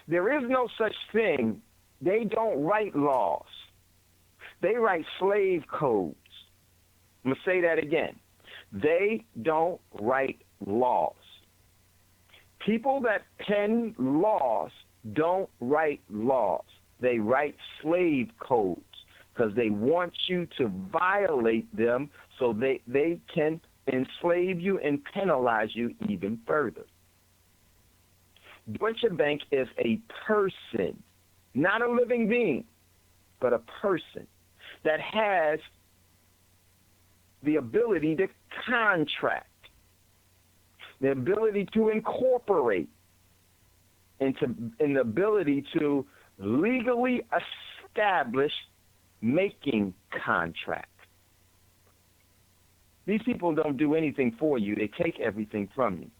[SPEAKER 4] There is no such thing. They don't write laws. They write slave codes. I'm going to say that again. They don't write laws. People that pen laws don't write laws. They write slave codes because they want you to violate them so they can enslave you and penalize you even further. Deutsche Bank is a person, not a living being, but a person that has the ability to contract, the ability to incorporate, and the ability to legally establish making contracts. These people don't do anything for you. They take everything from you.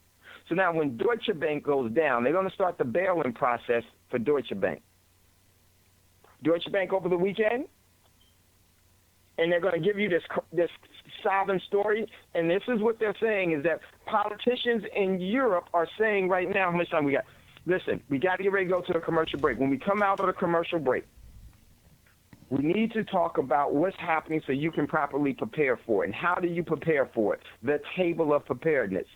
[SPEAKER 4] So now when Deutsche Bank goes down, they're going to start the bail-in process for Deutsche Bank. Deutsche Bank over the weekend, and they're going to give you this sobbing story, and this is what they're saying, is that politicians in Europe are saying right now, how much time we got? Listen, we got to get ready to go to a commercial break. When we come out of the commercial break, we need to talk about what's happening so you can properly prepare for it. And how do you prepare for it? The table of preparedness.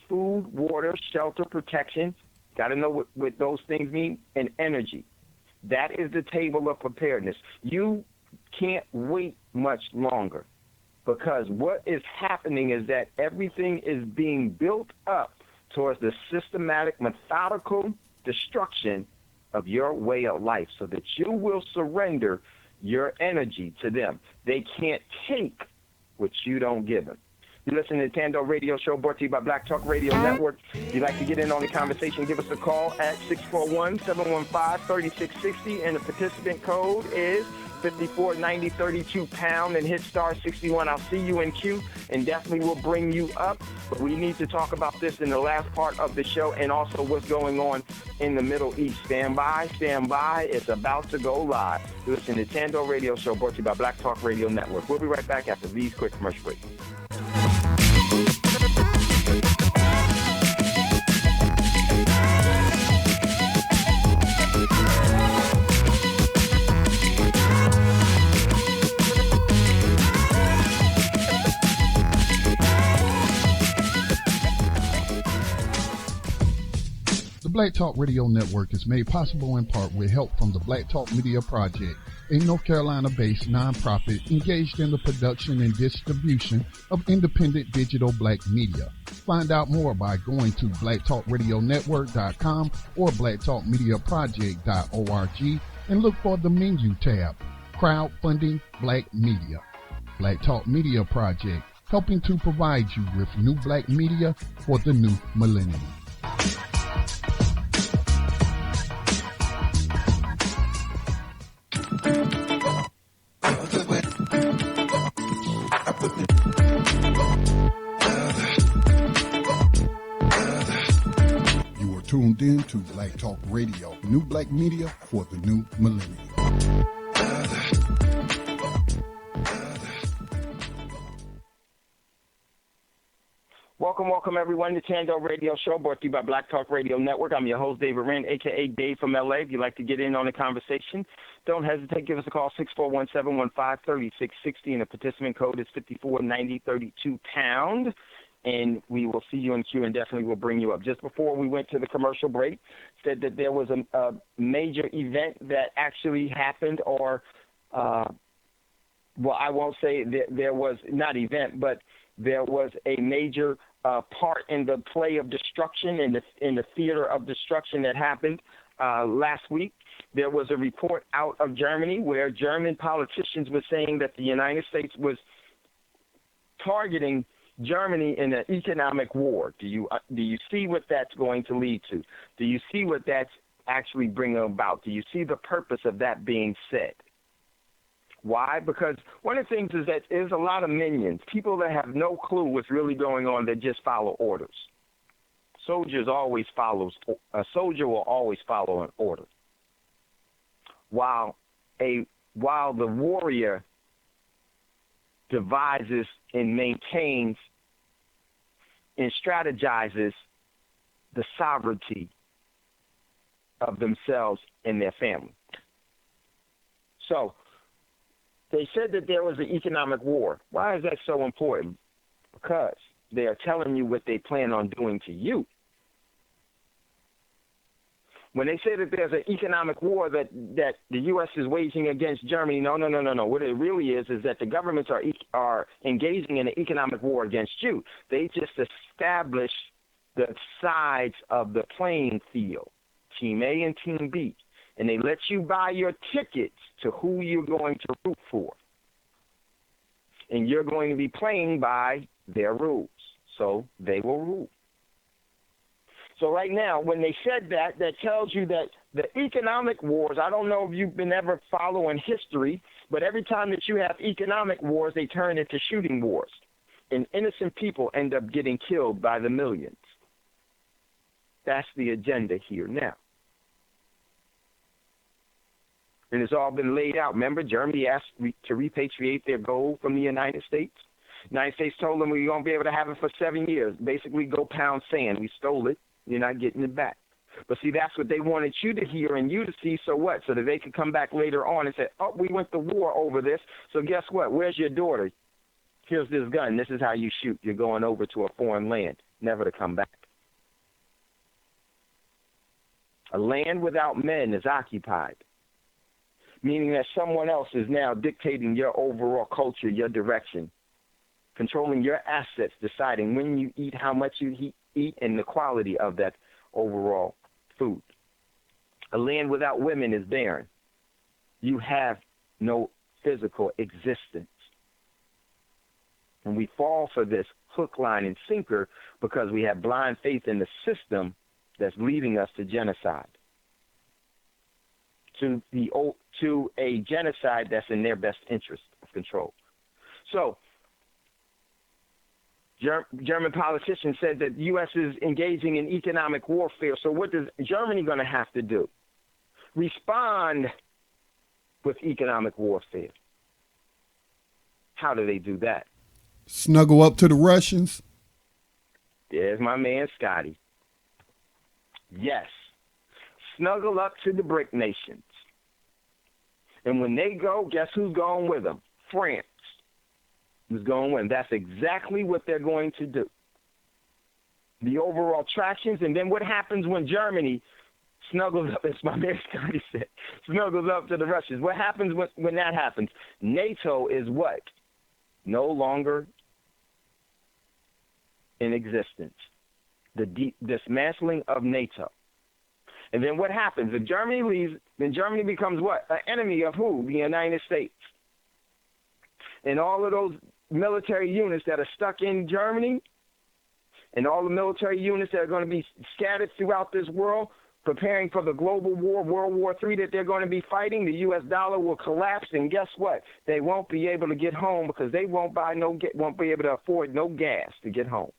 [SPEAKER 4] Food, water, shelter, protection. Got to know what those things mean. And energy. That is the table of preparedness. You can't wait much longer, because what is happening is that everything is being built up towards the systematic, methodical destruction of your way of life so that you will surrender your energy to them. They can't take what you don't give them. You listen to the Thando Radio Show, brought to you by Black Talk Radio Network. If you'd like to get in on the conversation, give us a call at 641-715-3660, and the participant code is 549032# and hit star 61. I'll see you in queue and definitely will bring you up. But we need to talk about this in the last part of the show, and also what's going on in the Middle East. Stand by. It's about to go live. You listen to the Thando Radio Show, brought to you by Black Talk Radio Network. We'll be right back after these quick commercial breaks.
[SPEAKER 1] The Black Talk Radio Network is made possible in part with help from the Black Talk Media Project, a North Carolina-based nonprofit engaged in the production and distribution of independent digital black media. Find out more by going to blacktalkradionetwork.com or blacktalkmediaproject.org and look for the menu tab, Crowdfunding Black Media. Black Talk Media Project, helping to provide you with new black media for the new millennium. You are tuned in to Black Talk Radio, new black media for the new millennium.
[SPEAKER 4] Welcome, everyone, to Thando Radio Show, brought to you by Black Talk Radio Network. I'm your host, David Wren, a.k.a. Dave from L.A. If you'd like to get in on the conversation, don't hesitate. Give us a call, 641-715-3660, and the participant code is 549032#, and we will see you in queue and definitely will bring you up. Just before we went to the commercial break, said that there was a major event that actually happened, or, well, I won't say that there was, not event, but there was a major part in the play of destruction, in the theater of destruction that happened last week. There was a report out of Germany where German politicians were saying that the United States was targeting Germany in an economic war. Do you see what that's going to lead to? Do you see what that's actually bringing about? Do you see the purpose of that being said? Why? Because one of the things is that there's a lot of minions, people that have no clue what's really going on, that just follow orders. A soldier will always follow an order. While the warrior devises and maintains and strategizes the sovereignty of themselves and their family. So, they said that there was an economic war. Why is that so important? Because they are telling you what they plan on doing to you. When they say that there's an economic war that the U.S. is waging against Germany, no. What it really is that the governments are engaging in an economic war against you. They just establish the sides of the playing field, Team A and Team B. And they let you buy your tickets to who you're going to root for. And you're going to be playing by their rules. So they will rule. So right now, when they said that, that tells you that the economic wars, I don't know if you've been ever following history, but every time that you have economic wars, they turn into shooting wars. And innocent people end up getting killed by the millions. That's the agenda here now. And it's all been laid out. Remember, Germany asked to repatriate their gold from the United States. The United States told them we won't be able to have it for 7 years. Basically, go pound sand. We stole it. You're not getting it back. But see, that's what they wanted you to hear and you to see, so what? So that they could come back later on and say, oh, we went to war over this. So guess what? Where's your daughter? Here's this gun. This is how you shoot. You're going over to a foreign land, never to come back. A land without men is occupied, meaning that someone else is now dictating your overall culture, your direction, controlling your assets, deciding when you eat, how much you eat, and the quality of that overall food. A land without women is barren. You have no physical existence. And we fall for this hook, line, and sinker because we have blind faith in the system that's leading us to genocide. To a genocide that's in their best interest of control. So, German politicians said that the U.S. is engaging in economic warfare. So what is Germany going to have to do? Respond with economic warfare. How do they do that?
[SPEAKER 1] Snuggle up to the Russians.
[SPEAKER 4] There's my man Scotty. Yes. Snuggle up to the BRIC nations. And when they go, guess who's going with them? France is going with them. That's exactly what they're going to do. The overall tractions, and then what happens when Germany snuggles up, as my man Scotty said, snuggles up to the Russians? What happens when that happens? NATO is what? No longer in existence. The dismantling of NATO. And then what happens? If Germany leaves, then Germany becomes what? An enemy of who? The United States. And all of those military units that are stuck in Germany and all the military units that are going to be scattered throughout this world, preparing for the global war, World War III, that they're going to be fighting, the U.S. dollar will collapse, and guess what? They won't be able to get home because they won't be able to afford no gas to get home.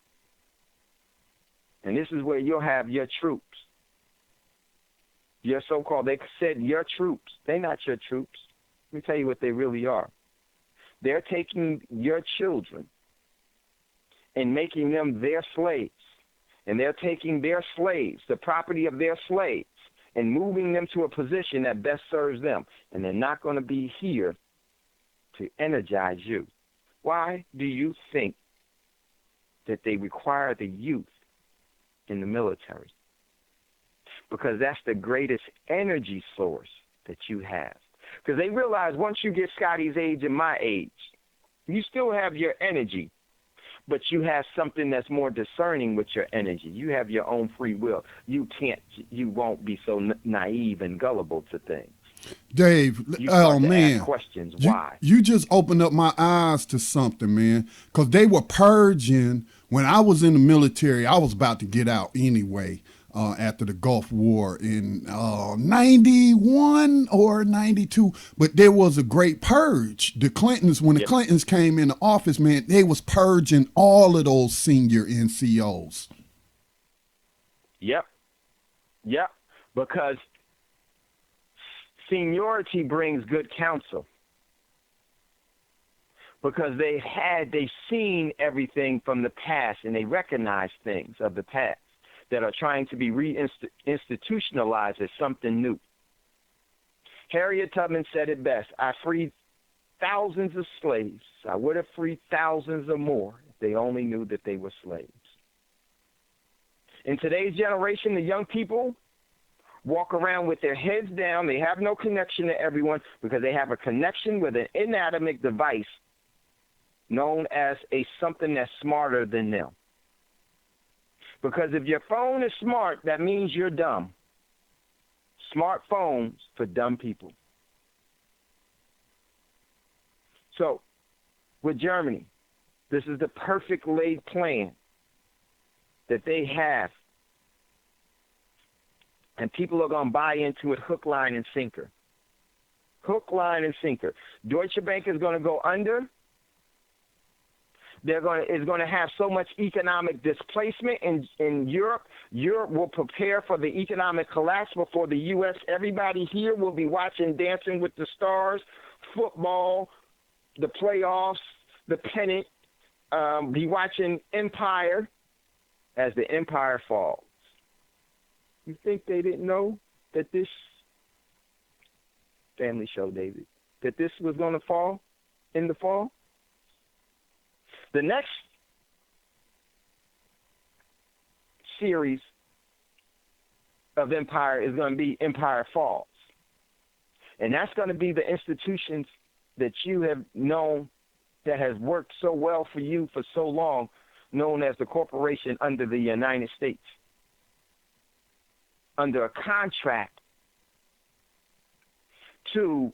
[SPEAKER 4] And this is where you'll have your troops. Your so-called, they said your troops. They're not your troops. Let me tell you what they really are. They're taking your children and making them their slaves. And they're taking their slaves, the property of their slaves, and moving them to a position that best serves them. And they're not going to be here to energize you. Why do you think that they require the youth in the military? Because that's the greatest energy source that you have. Because they realize once you get Scotty's age and my age, you still have your energy, but you have something that's more discerning with your energy. You have your own free will. You won't be so naive and gullible to things.
[SPEAKER 1] Dave,
[SPEAKER 4] You start to
[SPEAKER 1] man,
[SPEAKER 4] ask questions. Why?
[SPEAKER 1] You just opened up my eyes to something, man. Because they were purging when I was in the military. I was about to get out anyway. After the Gulf War in 91 or 92. But there was a great purge. The Clintons, when the Clintons came into office, man, they was purging all of those senior NCOs.
[SPEAKER 4] Yep. Because seniority brings good counsel. Because they've seen everything from the past, and they recognize things of the past that are trying to be reinstitutionalized as something new. Harriet Tubman said it best: I freed thousands of slaves. I would have freed thousands or more if they only knew that they were slaves. In today's generation, the young people walk around with their heads down. They have no connection to everyone because they have a connection with an inanimate device known as something that's smarter than them. Because if your phone is smart, that means you're dumb. Smartphones for dumb people. So, with Germany, this is the perfect laid plan that they have. And people are going to buy into it hook, line, and sinker. Hook, line, and sinker. Deutsche Bank is going to go under. Is going to have so much economic displacement in Europe. Europe will prepare for the economic collapse before the U.S. Everybody here will be watching Dancing with the Stars, football, the playoffs, the pennant, be watching Empire as the empire falls. You think they didn't know that this family show, David, that this was going to fall in the fall? The next series of Empire is going to be Empire Falls. And that's going to be the institutions that you have known that has worked so well for you for so long, known as the corporation under the United States, under a contract to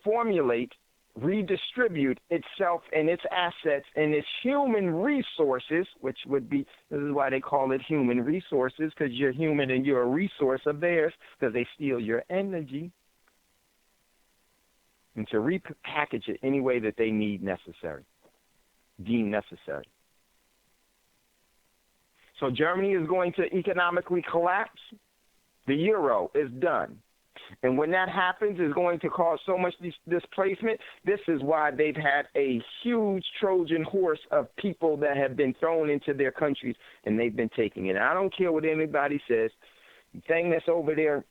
[SPEAKER 4] reformulate, redistribute itself and its assets and its human resources, which would be, this is why they call it human resources, because you're human and you're a resource of theirs, because they steal your energy, and to repackage it any way that they deem necessary. So Germany is going to economically collapse. The euro is done. And when that happens, it's going to cause so much displacement. This is why they've had a huge Trojan horse of people that have been thrown into their countries, and they've been taking it. And I don't care what anybody says. The thing that's over there,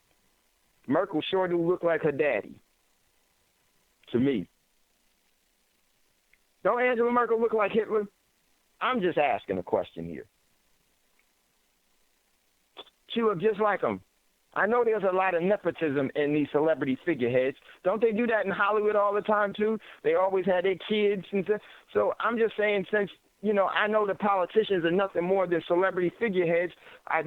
[SPEAKER 4] Merkel sure do look like her daddy, to me. Don't Angela Merkel look like Hitler? I'm just asking a question here. She looked just like him. I know there's a lot of nepotism in these celebrity figureheads. Don't they do that in Hollywood all the time, too? They always had their kids and stuff. So I'm just saying, since, I know the politicians are nothing more than celebrity figureheads,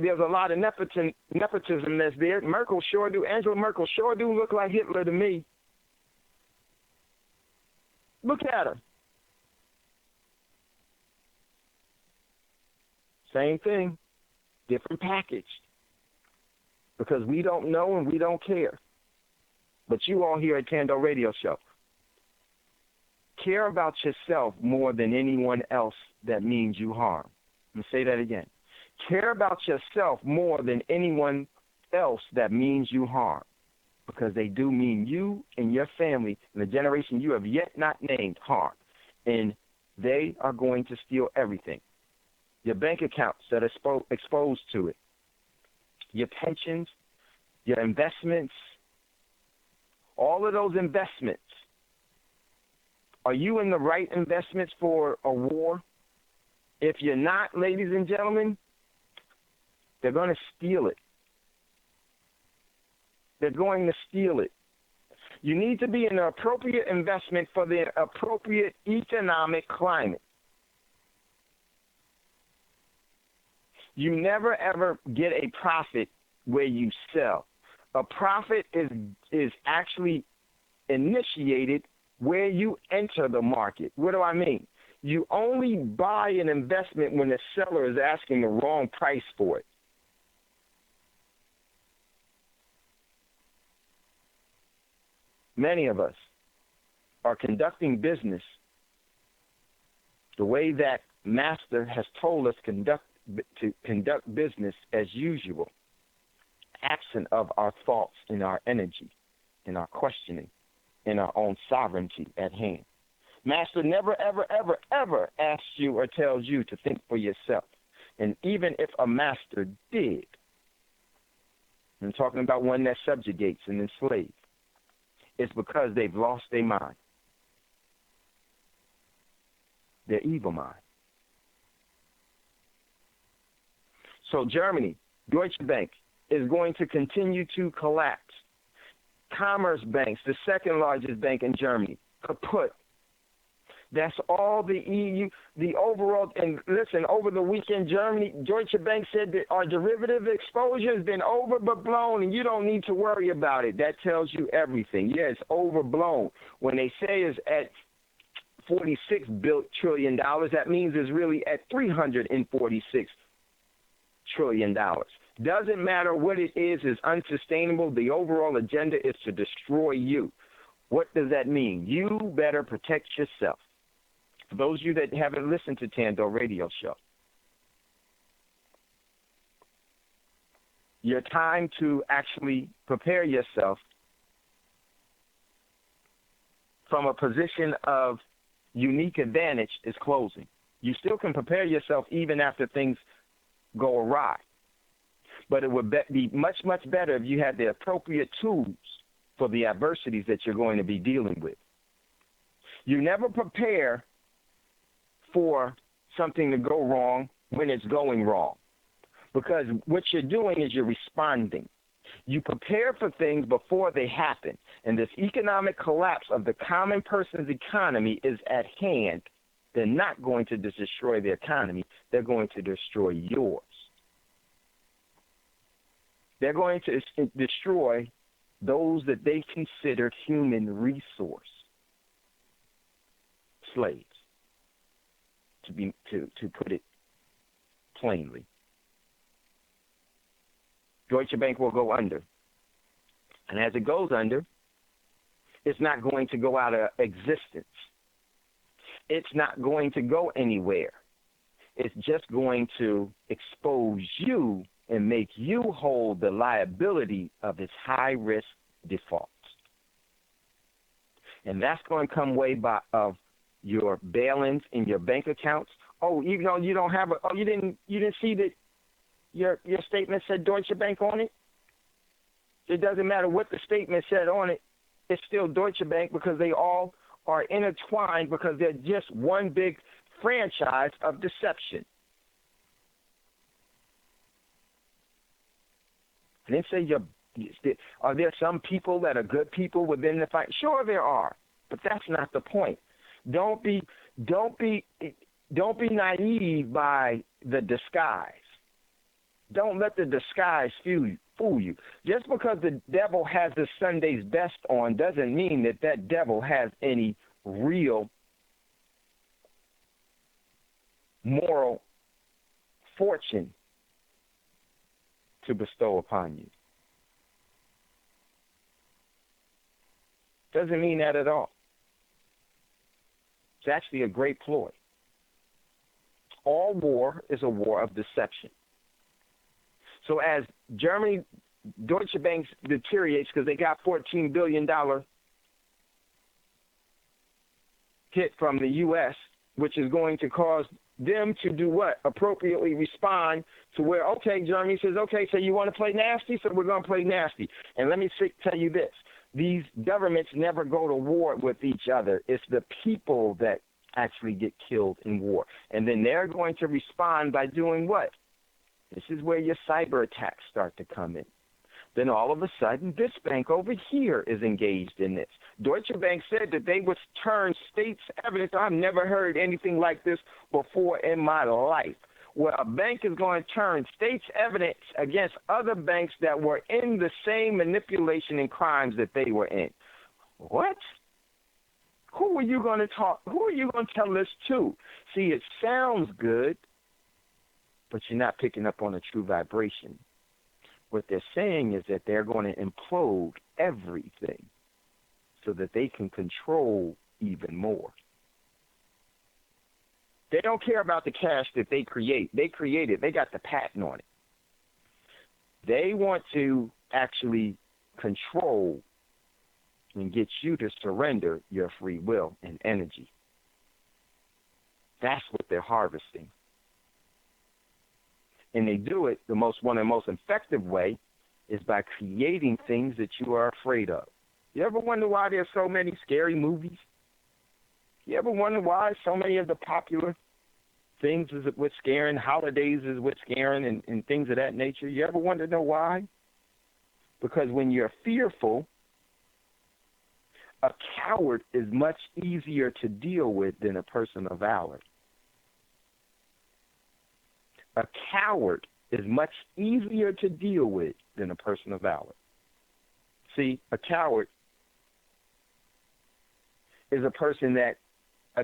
[SPEAKER 4] there's a lot of nepotism that's there. Angela Merkel sure do look like Hitler to me. Look at her. Same thing, different package. Because we don't know and we don't care. But you all here at Thando Radio Show care about yourself more than anyone else that means you harm. Let me say that again. Care about yourself more than anyone else that means you harm. Because they do mean you and your family and the generation you have yet not named harm. and they are going to steal everything. Your bank accounts that are exposed to it, your pensions, your investments, all of those investments. Are you in the right investments for a war? If you're not, ladies and gentlemen, they're going to steal it. They're going to steal it. You need to be in the appropriate investment for the appropriate economic climate. You never, ever get a profit where you sell. A profit is actually initiated where you enter the market. What do I mean? You only buy an investment when the seller is asking the wrong price for it. Many of us are conducting business the way that Master has told us to conduct business as usual, absent of our thoughts and our energy and our questioning and our own sovereignty at hand. Master never, ever, ever, ever asks you or tells you to think for yourself. And even if a master did, I'm talking about one that subjugates and enslaves, it's because they've lost their mind, their evil mind. So Germany, Deutsche Bank, is going to continue to collapse. Commerce Banks, the second largest bank in Germany, kaput. That's all the EU, the overall, and listen, over the weekend, Germany, Deutsche Bank said that our derivative exposure has been overblown and you don't need to worry about it. That tells you everything. Yeah, it's overblown. When they say it's at $46 trillion, that means it's really at $346 trillion. Doesn't matter what it is unsustainable. The overall agenda is to destroy you. What does that mean? You better protect yourself. For those of you that haven't listened to Thando radio show, your time to actually prepare yourself from a position of unique advantage is closing. You still can prepare yourself even after things go awry. But it would be much, much better if you had the appropriate tools for the adversities that you're going to be dealing with. You never prepare for something to go wrong when it's going wrong, because what you're doing is you're responding. You prepare for things before they happen, and this economic collapse of the common person's economy is at hand. They're not going to destroy the economy. They're going to destroy yours. They're going to destroy those that they considered human resource, slaves, to put it plainly. Deutsche Bank will go under. And as it goes under, it's not going to go out of existence. It's not going to go anywhere. It's just going to expose you and make you hold the liability of its high-risk defaults. And that's going to come way of your bail-ins in your bank accounts. Oh, even though you don't have you didn't see that your statement said Deutsche Bank on it? It doesn't matter what the statement said on it. It's still Deutsche Bank because they all are intertwined because they're just one big franchise of deception. I didn't say are there some people that are good people within the fight? Sure there are, but that's not the point. Don't be naive by the disguise. Don't let the disguise fool you. Just because the devil has his Sunday's best on doesn't mean that devil has any real moral fortune to bestow upon you. Doesn't mean that at all. It's actually a great ploy. All war is a war of deception. So as Germany, Deutsche Bank deteriorates because they got $14 billion hit from the U.S., which is going to cause them to do what? Appropriately respond to where, okay, Germany says, okay, so you want to play nasty? So we're going to play nasty. And let me tell you this. These governments never go to war with each other. It's the people that actually get killed in war. And then they're going to respond by doing what? This is where your cyber attacks start to come in. Then all of a sudden, this bank over here is engaged in this. Deutsche Bank said that they would turn states' evidence. I've never heard anything like this before in my life, where a bank is going to turn states' evidence against other banks that were in the same manipulation and crimes that they were in. What? Who are you going to talk? Who are you going to tell this to? See, it sounds good, but you're not picking up on a true vibration. What they're saying is that they're going to implode everything so that they can control even more. They don't care about the cash that they create. They create it. They got the patent on it. They want to actually control and get you to surrender your free will and energy. That's what they're harvesting. And they do it one of the most effective way is by creating things that you are afraid of. You ever wonder why there's so many scary movies? You ever wonder why so many of the popular things is what's scaring, holidays is what's scaring, and things of that nature? You ever wonder know why? Because when you're fearful, a coward is much easier to deal with than a person of valor. A coward is much easier to deal with than a person of valor. See, a coward is a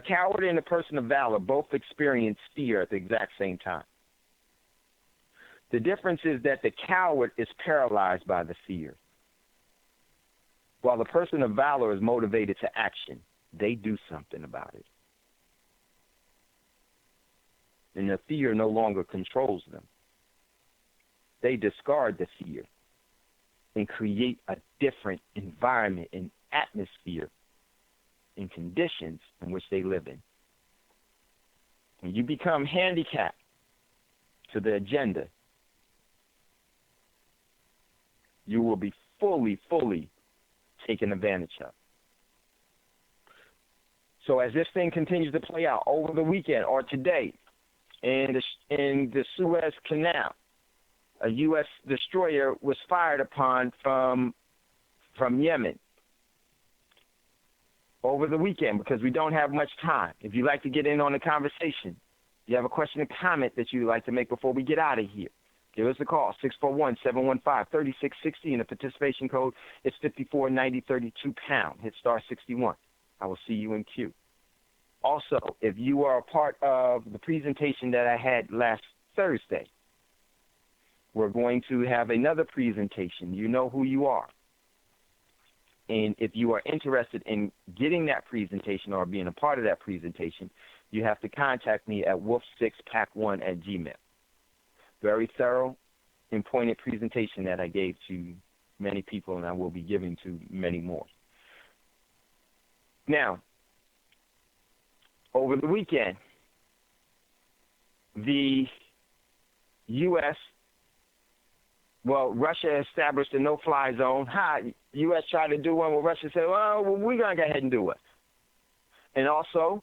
[SPEAKER 4] coward and a person of valor both experience fear at the exact same time. The difference is that the coward is paralyzed by the fear, while the person of valor is motivated to action. They do something about it. And the fear no longer controls them. They discard the fear and create a different environment and atmosphere and conditions in which they live in. When you become handicapped to the agenda, you will be fully taken advantage of. So as this thing continues to play out over the weekend or today, in the Suez Canal, a U.S. destroyer was fired upon from Yemen over the weekend because we don't have much time. If you'd like to get in on the conversation, you have a question or comment that you'd like to make before we get out of here, give us a call, 641-715-3660, and the participation code is 549032#. Hit star 61. I will see you in queue. Also, if you are a part of the presentation that I had last Thursday, we're going to have another presentation. You know who you are. And if you are interested in getting that presentation or being a part of that presentation, you have to contact me at wolf6pack1@gmail. Very thorough and pointed presentation that I gave to many people, and I will be giving to many more. Now, over the weekend, the U.S., Russia established a no-fly zone. U.S. tried to do one where Russia said, well, we're going to go ahead and do it. And also,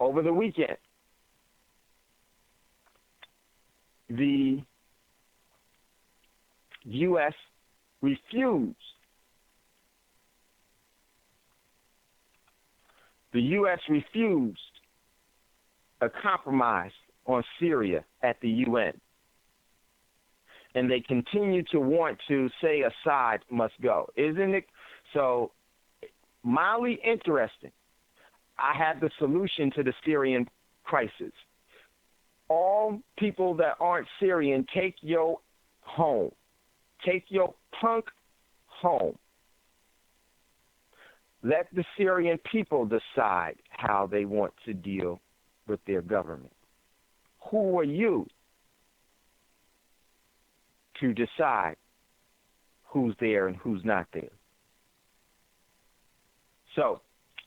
[SPEAKER 4] over the weekend, the U.S. refused a compromise on Syria at the UN. And they continue to want to say Assad must go. Isn't it? So, mildly interesting. I have the solution to the Syrian crisis. All people that aren't Syrian, take your home. Take your punk home. Let the Syrian people decide how they want to deal with their government. Who are you to decide who's there and who's not there? So,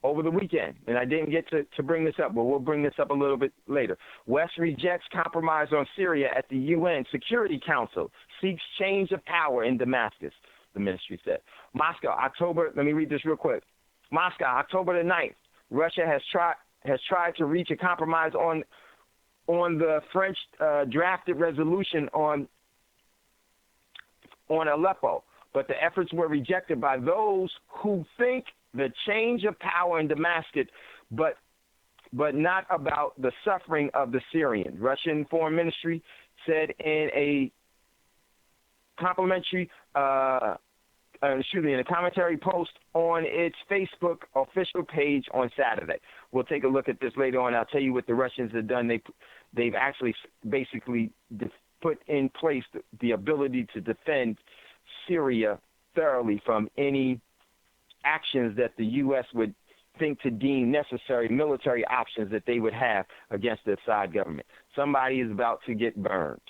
[SPEAKER 4] over the weekend, and I didn't get to bring this up, but we'll bring this up a little bit later. West rejects compromise on Syria at the UN Security Council, seeks change of power in Damascus, the ministry said. Moscow, let me read this real quick. Moscow, October the 9th, Russia has tried to reach a compromise on the French drafted resolution on Aleppo, but the efforts were rejected by those who think the change of power in Damascus, but not about the suffering of the Syrians. Russian Foreign Ministry said in a commentary post on its Facebook official page on Saturday. We'll take a look at this later on. I'll tell you what the Russians have done. They've actually basically put in place the ability to defend Syria thoroughly from any actions that the U.S. would think to deem necessary, military options that they would have against the Assad government. Somebody is about to get burned.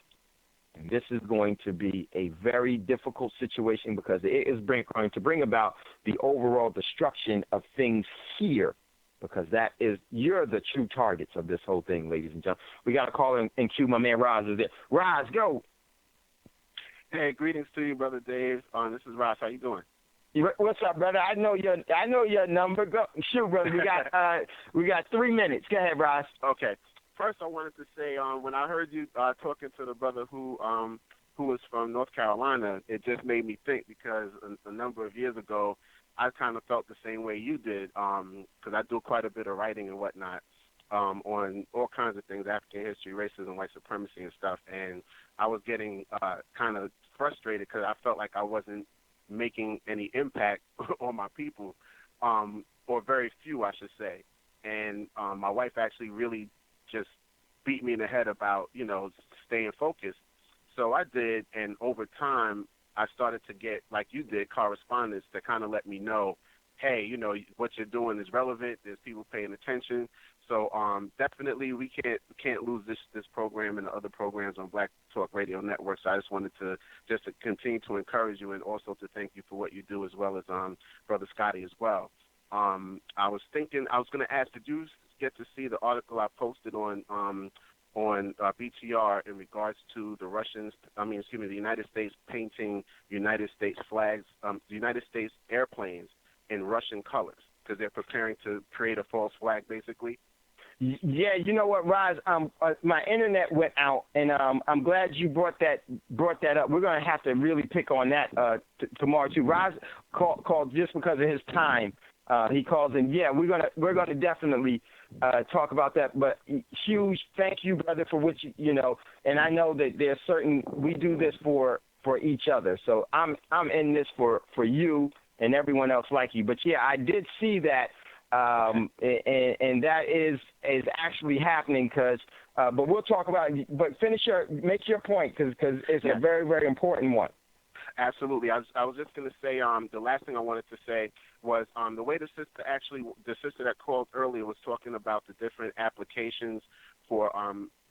[SPEAKER 4] And this is going to be a very difficult situation because it is going to bring about the overall destruction of things here, because you're the true targets of this whole thing, ladies and gentlemen. We got a caller in queue. My man Roz is there. Roz, go.
[SPEAKER 8] Hey, greetings to you, Brother Dave. This is Roz. How you doing?
[SPEAKER 4] What's up, brother? I know your number. Go shoot, brother. We got 3 minutes. Go ahead, Roz.
[SPEAKER 8] Okay. First, I wanted to say when I heard you talking to the brother who was from North Carolina, it just made me think because a number of years ago, I kind of felt the same way you did because I do quite a bit of writing and whatnot on all kinds of things, African history, racism, white supremacy and stuff, and I was getting kind of frustrated because I felt like I wasn't making any impact on my people, or very few, I should say. And my wife actually really just beat me in the head about, staying focused. So I did, and over time, I started to get, like you did, correspondence that kind of let me know, hey, what you're doing is relevant. There's people paying attention. So definitely we can't lose this program and the other programs on Black Talk Radio Network. So I just wanted to continue to encourage you and also to thank you for what you do, as well as Brother Scotty as well. I was going to ask, did you get to see the article I posted on BTR in regards to the United States painting United States flags, the United States airplanes in Russian colors because they're preparing to create a false flag, basically?
[SPEAKER 4] Yeah, you know what, Roz? My internet went out, and I'm glad you brought that up. We're going to have to really pick on that tomorrow too. Roz called just because of his time. He calls in. Yeah, we're gonna definitely talk about that. But huge thank you, brother, for what you know. And I know that there's we do this for each other. So I'm in this for you and everyone else like you. But yeah, I did see that. And that is actually happening because, but we'll talk about it. But make your point because it's a very, very important one.
[SPEAKER 8] Absolutely. I was just going to say the last thing I wanted to say was the way the sister that called earlier was talking about the different applications for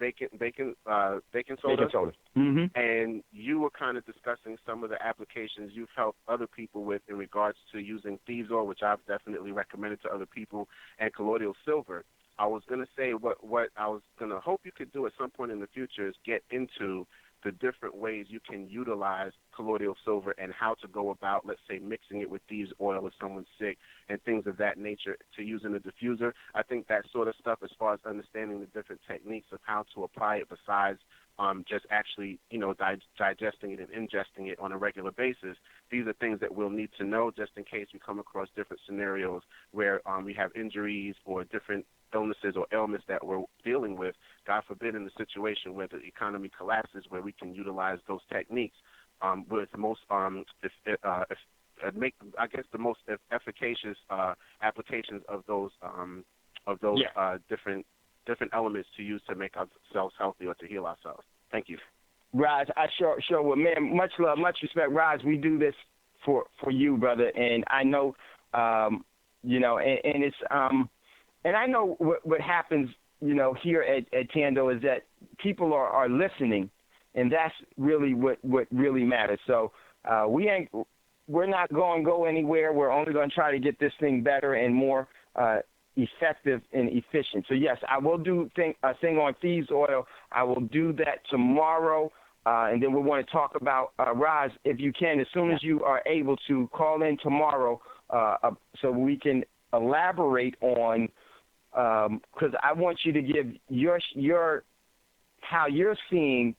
[SPEAKER 8] baking soda. Baking soda. Mm-hmm. And you were kind of discussing some of the applications you've helped other people with in regards to using thieves oil, which I've definitely recommended to other people, and colloidal silver. I was going to say what I was going to hope you could do at some point in the future is get into the different ways you can utilize colloidal silver and how to go about, let's say, mixing it with thieves oil if someone's sick and things of that nature to use in a diffuser. I think that sort of stuff, as far as understanding the different techniques of how to apply it besides just actually, digesting it and ingesting it on a regular basis, these are things that we'll need to know just in case we come across different scenarios where we have injuries or different illnesses or ailments that we're dealing with, God forbid, in the situation where the economy collapses, where we can utilize those techniques with the most, the most efficacious applications of those different elements to use to make ourselves healthy or to heal ourselves. Thank you.
[SPEAKER 4] Raj, I sure will. Man, much love, much respect. Raj, we do this for you, brother, and I know, and it's and I know what happens, here at Thando is that people are listening, and that's really what really matters. So we're not going to go anywhere. We're only going to try to get this thing better and more effective and efficient. So yes, I will do a thing on thieves oil. I will do that tomorrow, and then we want to talk about Roz, if you can, as soon as you are able to call in tomorrow, so we can elaborate on, because I want you to give your how you're seeing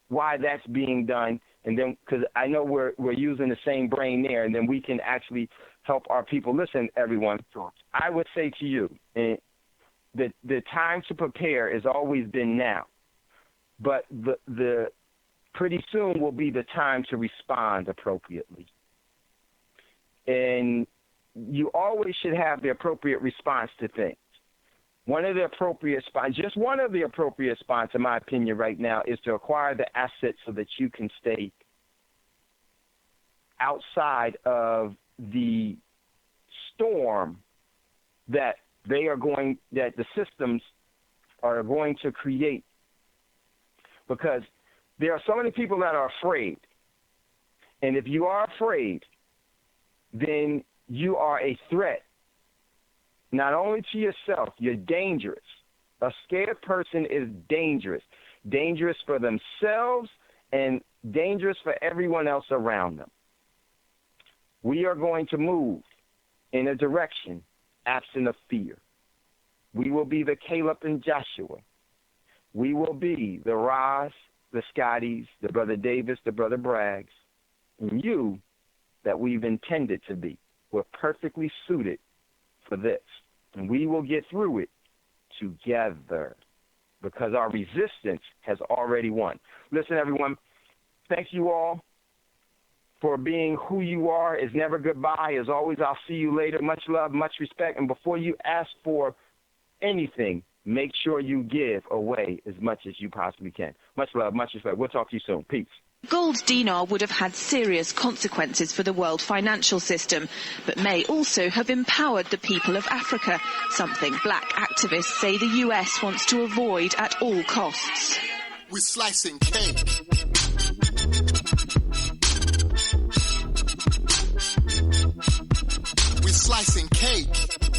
[SPEAKER 4] why that's being done, and then because I know we're using the same brain there, and then we can actually help our people. Listen, everyone, I would say to you, the time to prepare has always been now, but the pretty soon will be the time to respond appropriately. And you always should have the appropriate response to things. One of the appropriate response, in my opinion, right now, is to acquire the assets so that you can stay outside of the storm that the systems are going to create. Because there are so many people that are afraid. And if you are afraid, then you are a threat, not only to yourself, you're dangerous. A scared person is dangerous. Dangerous for themselves and dangerous for everyone else around them. We are going to move in a direction absent of fear. We will be the Caleb and Joshua. We will be the Roz, the Scotties, the Brother Davis, the Brother Braggs, and you that we've intended to be. We're perfectly suited for this, and we will get through it together because our resistance has already won. Listen, everyone, thank you all for being who you are. It's never goodbye. As always, I'll see you later. Much love, much respect, and before you ask for anything, make sure you give away as much as you possibly can. Much love, much respect. We'll talk to you soon. Peace.
[SPEAKER 2] Gold dinar would have had serious consequences for the world financial system, but may also have empowered the people of Africa, something black activists say the US wants to avoid at all costs.
[SPEAKER 3] We're slicing cake. We're slicing cake.